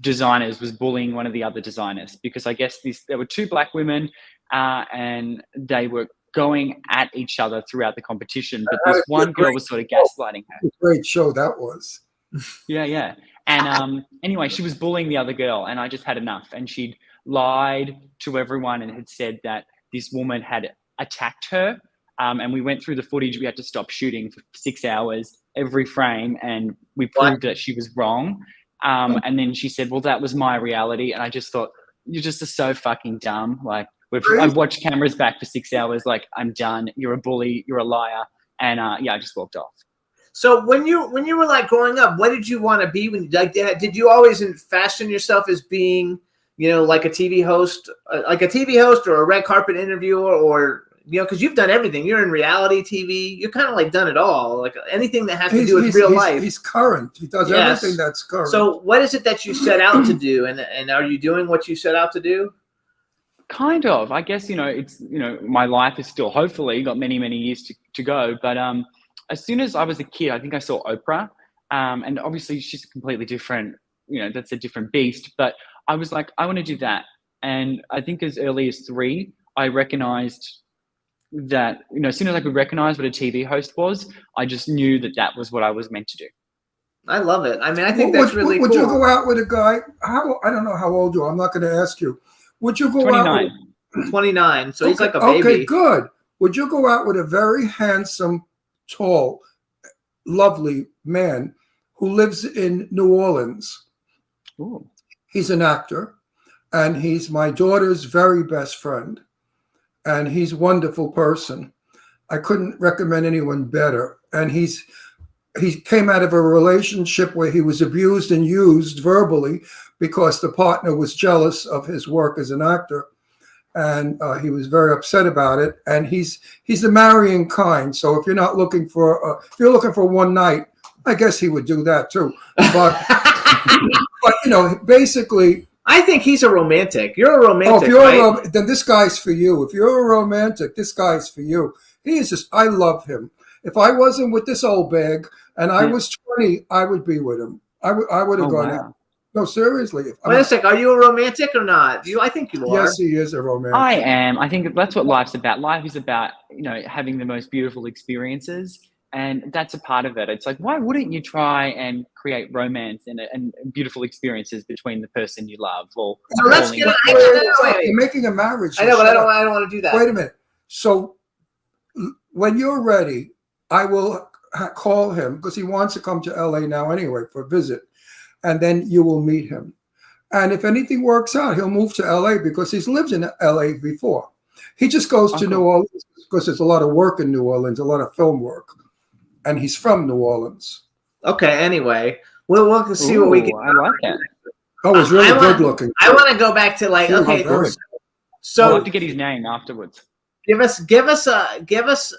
designers was bullying one of the other designers because I guess there were two black women, and they were going at each other throughout the competition. But this one girl was sort of gaslighting her. Great show that was. Yeah. And anyway, she was bullying the other girl, and I just had enough. And she'd lied to everyone and had said that this woman had attacked her. And we went through the footage. We had to stop shooting for 6 hours, every frame, and we proved that she was wrong. And then she said, well, that was my reality. And I just thought, you just are so fucking dumb. Like, I've watched cameras back for 6 hours. Like, I'm done. You're a bully. You're a liar. And I just walked off. So when you were like growing up, what did you want to be? When like did you always fashion yourself as being, like a TV host, or a red carpet interviewer, or because you've done everything. You're in reality TV. You're kind of like done it all. Like anything that has to do with real life. He's current. He does everything that's current. So what is it that you set out to do, and are you doing what you set out to do? Kind of. I guess it's my life is still hopefully got many years to go, but as soon as I was a kid, I think I saw Oprah, and obviously she's completely different. That's a different beast. But I was like, I want to do that. And I think as early as 3, I recognized that, as soon as I could recognize what a TV host was, I just knew that was what I was meant to do. I love it. I mean, I think that's really cool. Would you go out with a guy? I don't know how old you are. I'm not going to ask you. Would you go 29. out with 29. So he's like a baby. Okay, good. Would you go out with a very handsome, tall, lovely man who lives in New Orleans? Ooh. He's an actor, and he's my daughter's very best friend, and he's a wonderful person. I couldn't recommend anyone better. And he came out of a relationship where he was abused and used verbally because the partner was jealous of his work as an actor. And he was very upset about it. And he's the marrying kind. So if you're not looking for, if you're looking for one night, I guess he would do that too. But, but basically. I think he's a romantic. You're a romantic. Oh, if you're then this guy's for you. If you're a romantic, this guy's for you. He is just, I love him. If I wasn't with this old bag and I was 20, I would be with him. I would have gone out. No, seriously. Wait a sec. Are you a romantic or not? I think you are. Yes, he is a romantic. I am. I think that's what life's about. Life is about, having the most beautiful experiences. And that's a part of it. It's like, why wouldn't you try and create romance and beautiful experiences between the person you love? Or so let's get You're making a marriage. I know, but I don't want to do that. Wait a minute. So when you're ready, I will call him because he wants to come to LA now anyway for a visit. And then you will meet him. And if anything works out, he'll move to LA because he's lived in LA before. He just goes to New Orleans because there's a lot of work in New Orleans, a lot of film work. And he's from New Orleans. Okay, anyway. We'll see what we can. I like that. Oh, he's really good looking. I want to go back to like, okay, so I'll have to get his name afterwards. Give us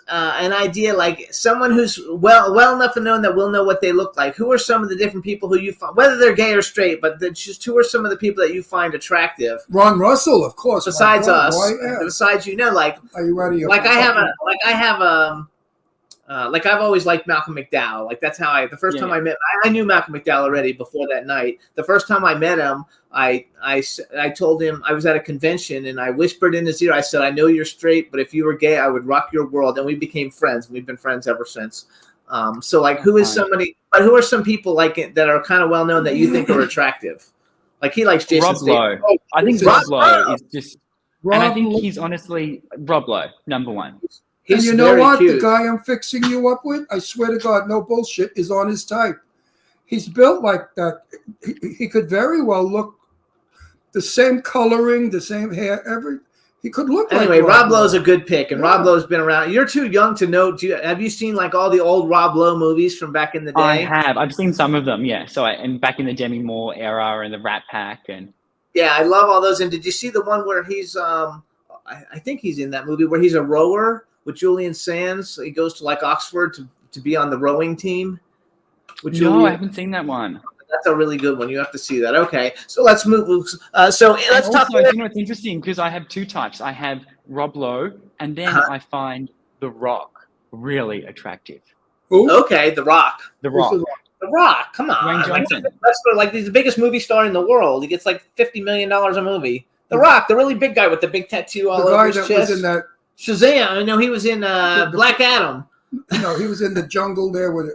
an idea, like someone who's well enough known that we'll know what they look like. Who are some of the different people who you find, whether they're gay or straight, but just who are some of the people that you find attractive? Ron Russell, of course. Besides us, besides like, are you ready? Like I've always liked Malcolm McDowell. Like that's how the first time I met, I knew Malcolm McDowell already before that night. The first time I met him, I told him I was at a convention and I whispered in his ear. I said, "I know you're straight, but if you were gay, I would rock your world." And we became friends. We've been friends ever since. So like, who is somebody? But who are some people like that are kind of well known that you think are attractive? Like he likes Jason Rob Lowe. Oh, I think Rob Lowe is just, and I think he's honestly Rob Lowe, number one. And you know what? Cute. The guy I'm fixing you up with, I swear to God, no bullshit, is on his type. He's built like that. He could very well look the same coloring, the same hair, he could look anyway, like Rob Lowe's a good pick, and Rob Lowe's been around. You're too young to know. Have you seen like all the old Rob Lowe movies from back in the day? I have. I've seen some of them, yeah. So and back in the Demi Moore era and the Rat Pack and Yeah, I love all those. And did you see the one where he's I think he's in that movie where he's a rower with Julian Sands. He goes to like Oxford to be on the rowing team. With No, Julian. I haven't seen that one. That's a really good one. You have to see that. Okay, so let's move. So let's talk. Also, you know, it's interesting because I have two types. I have Rob Lowe, and then I find The Rock really attractive. Who? Okay, The Rock. The Rock. The Rock. Come on. Dwayne Johnson. Like he's the biggest movie star in the world. He gets like $50 million a movie. The Rock, the really big guy with the big tattoo all The over guy his that chest. was in that. Shazam. I know he was in Black Adam. No, he was in the jungle there with.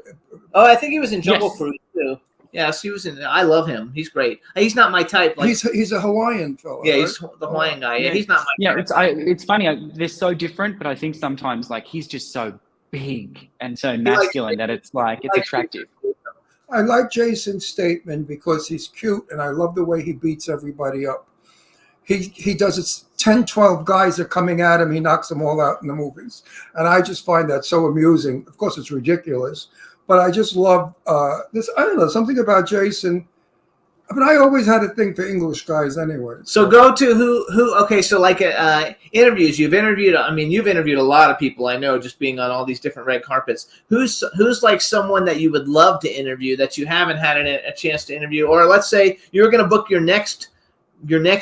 Oh, I think he was in Jungle Yes. Cruise too. Yes, he was in. I love him. He's great. He's not my type. Like, He's a Hawaiian fellow. yeah, right? he's the Hawaiian guy. Yeah, Yeah. he's not my Yeah, type. it's funny. They're so different, but I think sometimes like he's just so big and so masculine that it's like it's attractive. I like Jason Statham because he's cute and I love the way he beats everybody up. He does it. 10, 12 guys are coming at him. He knocks them all out in the movies. And I just find that so amusing. Of course, it's ridiculous, but I just love this. I don't know, something about Jason. But I always had a thing for English guys anyway. So go to who? Okay, so like interviews. You've interviewed. I mean, you've interviewed a lot of people. I know, just being on all these different red carpets. Who's like someone that you would love to interview that you haven't had a chance to interview, or let's say you're going to book your next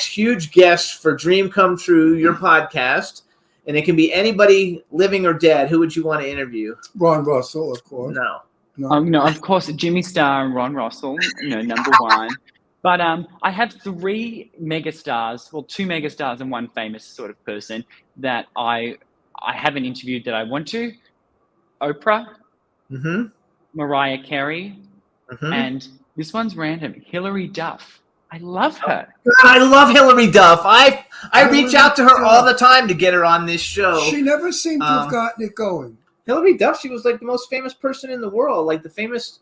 huge guest for Dream Come True, your podcast, and it can be anybody living or dead. Who would you want to interview? Ron Russell, of course. No. No, of course, Jimmy Starr and Ron Russell, you know, number one. But I have three megastars, well, two megastars and one famous sort of person that I haven't interviewed that I want to. Oprah, Mm-hmm. Mariah Carey, and this one's random, Hilary Duff. I love her. I love Hilary Duff. I reach Hilary out to her Duff. all the time to get her on this show. She never seemed to have gotten it going. Hilary Duff, she was like the most famous person in the world, like the famous.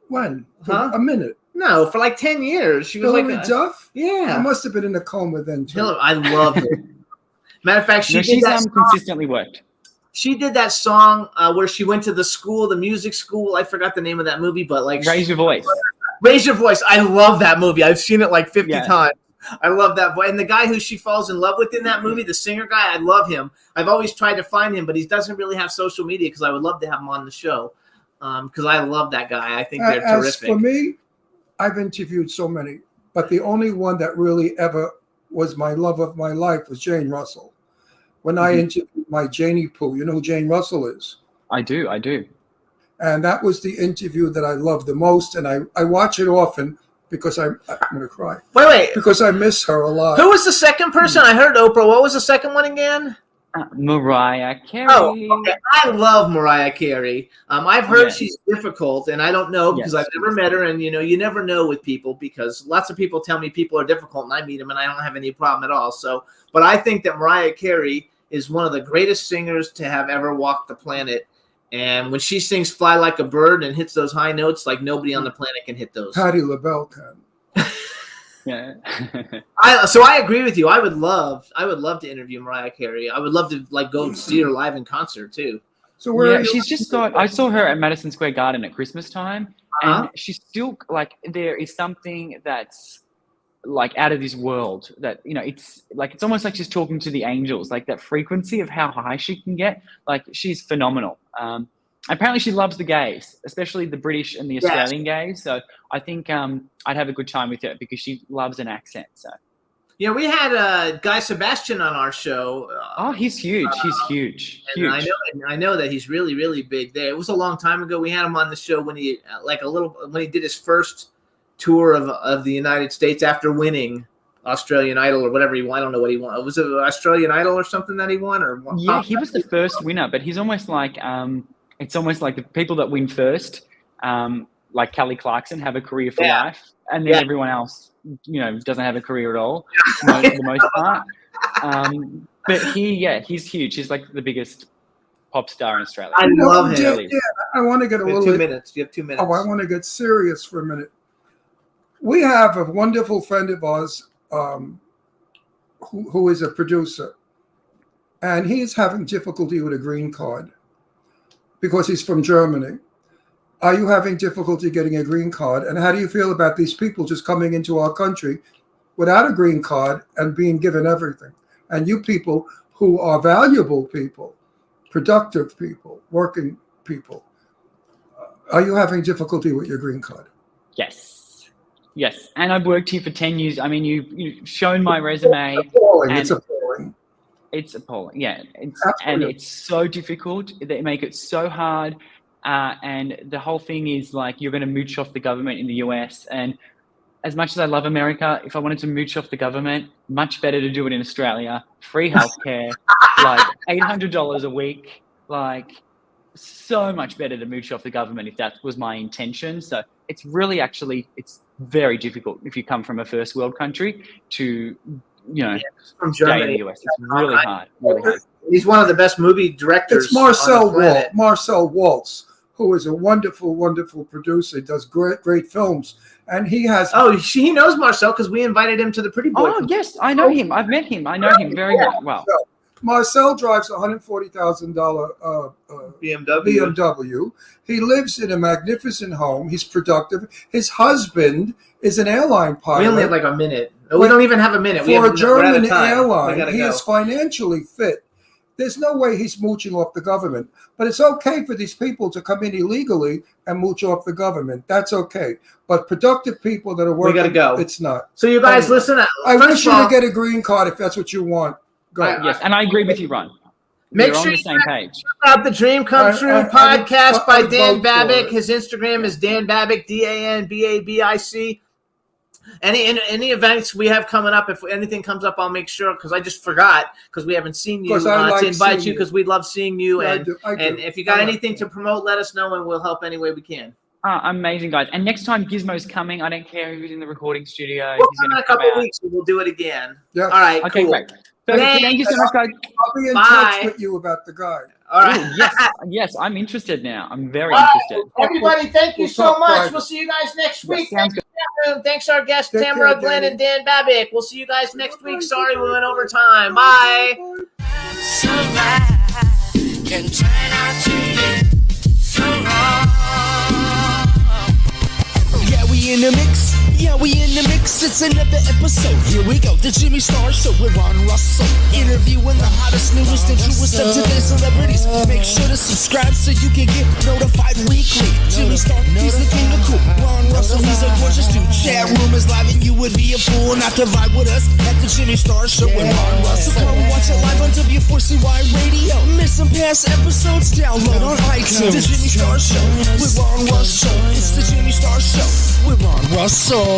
When? For Huh? a minute. No, for like 10 years. She was Hilary like Duff? Yeah. I must have been in a coma then, too. Hilary, I love her. Matter of fact, she No, did she's that song. consistently worked. She did that song where she went to the school, the music school. I forgot the name of that movie, but like Raise Your Voice. Raise Your Voice. I love that movie. I've seen it like 50 Yeah. times. I love that voice. And the guy who she falls in love with in that movie, the singer guy, I love him. I've always tried to find him, but he doesn't really have social media because I would love to have him on the show because I love that guy. I think they're As terrific. for me, I've interviewed so many, but the only one that really ever was my love of my life was Jane Russell. When I interviewed my Janie Poo, you know who Jane Russell is? I do. And that was the interview that I loved the most. And I watch it often because I'm going to cry. Wait. Because I miss her a lot. Who was the second person? I heard Oprah. What was the second one again? Mariah Carey. Oh, okay. I love Mariah Carey. I've heard Yes. she's difficult, and I don't know because Yes. I've never met her. And you never know with people because lots of people tell me people are difficult, and I meet them, and I don't have any problem at all. So, but I think that Mariah Carey is one of the greatest singers to have ever walked the planet. And when she sings "Fly Like a Bird" and hits those high notes, like nobody on the planet can hit those. Patti LaBelle can. Yeah. So I agree with you. I would love to interview Mariah Carey. I would love to go see her live in concert too. So where are Yeah, you? she's just got. I saw her at Madison Square Garden at Christmas time, Uh-huh. and she's still like there is something that's like out of this world. That it's almost like she's talking to the angels. Like that frequency of how high she can get. Like she's phenomenal. Apparently, she loves the gays, especially the British and the Yes. Australian gays. So I think I'd have a good time with her because she loves an accent. So Yeah, we had Guy Sebastian on our show. oh, he's huge. He's huge. And Huge. I know that he's really, really big there. It was a long time ago. We had him on the show when he when he did his first tour of the United States after winning Australian Idol or whatever he won. I don't know what he won. Was it Australian Idol or something that he won? Or Yeah, he was the first winner, but he's almost like it's almost like the people that win first, like Kelly Clarkson, have a career for Yeah. life, and then Yeah. everyone else, doesn't have a career at all, for the most part. But he's huge. He's like the biggest pop star in Australia. I love him. Yeah, I want to get a You have little 2 bit. minutes. You have 2 minutes. Oh, I want to get serious for a minute. We have a wonderful friend of ours who is a producer, and he's having difficulty with a green card because he's from Germany. Are you having difficulty getting a green card? And how do you feel about these people just coming into our country without a green card and being given everything. And you people who are valuable people, productive people, working people, are you having difficulty with your green card? Yes, and I've worked here for 10 years. I mean, you've shown my resume. Appalling. And It's appalling. It's appalling. Yeah, and it's so difficult. They make it so hard, and the whole thing is like you're going to mooch off the government in the US. And as much as I love America, if I wanted to mooch off the government, much better to do it in Australia. Free healthcare, like $800 a week, like so much better to mooch off the government if that was my intention. So it's really it's very difficult if you come from a first world country to, From stay in Germany. the US. It's really hard. Really hard. He's one of the best movie directors. It's Marcel on the planet. Marcel Waltz, who is a wonderful, wonderful producer. He does great films. And he has... Oh, he knows Marcel because we invited him to the Pretty Boy. Oh, yes, I know him. I've met him. I know him very well. So, Marcel drives a $140,000 BMW. He lives in a magnificent home. He's productive. His husband is an airline pilot. We only have like a minute. We don't even have a minute. For a we're out of German time. We airline, gotta he go. is financially fit. There's no way he's mooching off the government. But it's okay for these people to come in illegally and mooch off the government. That's okay. But productive people that are working, gotta go. It's not. So you guys Anyway, listen. I first wish of you all, to get a green card if that's what you want. Go. Yes, and I agree with you, Ron. Make We're on sure the you same page. check out the Dream Come True I podcast by would Dan vote for Babick. it. His Instagram is Dan Babick, DanBabic. Any events we have coming up, if anything comes up, I'll make sure, because I just forgot, because we haven't seen you, 'Cause I like to invite seeing you, you. because we love seeing you. Yeah, I And do. and if you got I like anything to that. promote, let us know, and we'll help any way we can. Amazing, guys. And next time Gizmo's coming, I don't care who's in the recording studio. We'll He's come in going a to come couple out. weeks, and we'll do it again. Yeah. All right, Okay, cool. great. Thank you so much, guys. I'll be in Bye. touch with you about the guide. All right. Ooh, yes, I'm interested now. I'm very All right, interested. everybody, thank you We'll so talk much. private. We'll see you guys next week. sounds Thanks, Tamara. Thanks our guests, Take Tamara care, Glenn Danny. and Dan Babick. We'll see you guys next week. Sorry we went over time. Bye. Can turn out to be so wrong. Yeah, we in the mix. Yeah, we in the mix. It's another episode. Here we go. The Jimmy Star Show with Ron Russell. Interviewing the hottest, newest, and truest of today's celebrities. Make sure to subscribe so you can get notified weekly. Jimmy Star, he's the king of cool. Ron Russell, he's a gorgeous dude. Chat room is live and you would be a fool not to vibe with us at the Jimmy Star Show with Ron Russell. Come watch it live on W4CY Radio. Miss some past episodes? Download on iTunes. The Jimmy Star Show with Ron Russell. It's the Jimmy Star Show with Ron Russell.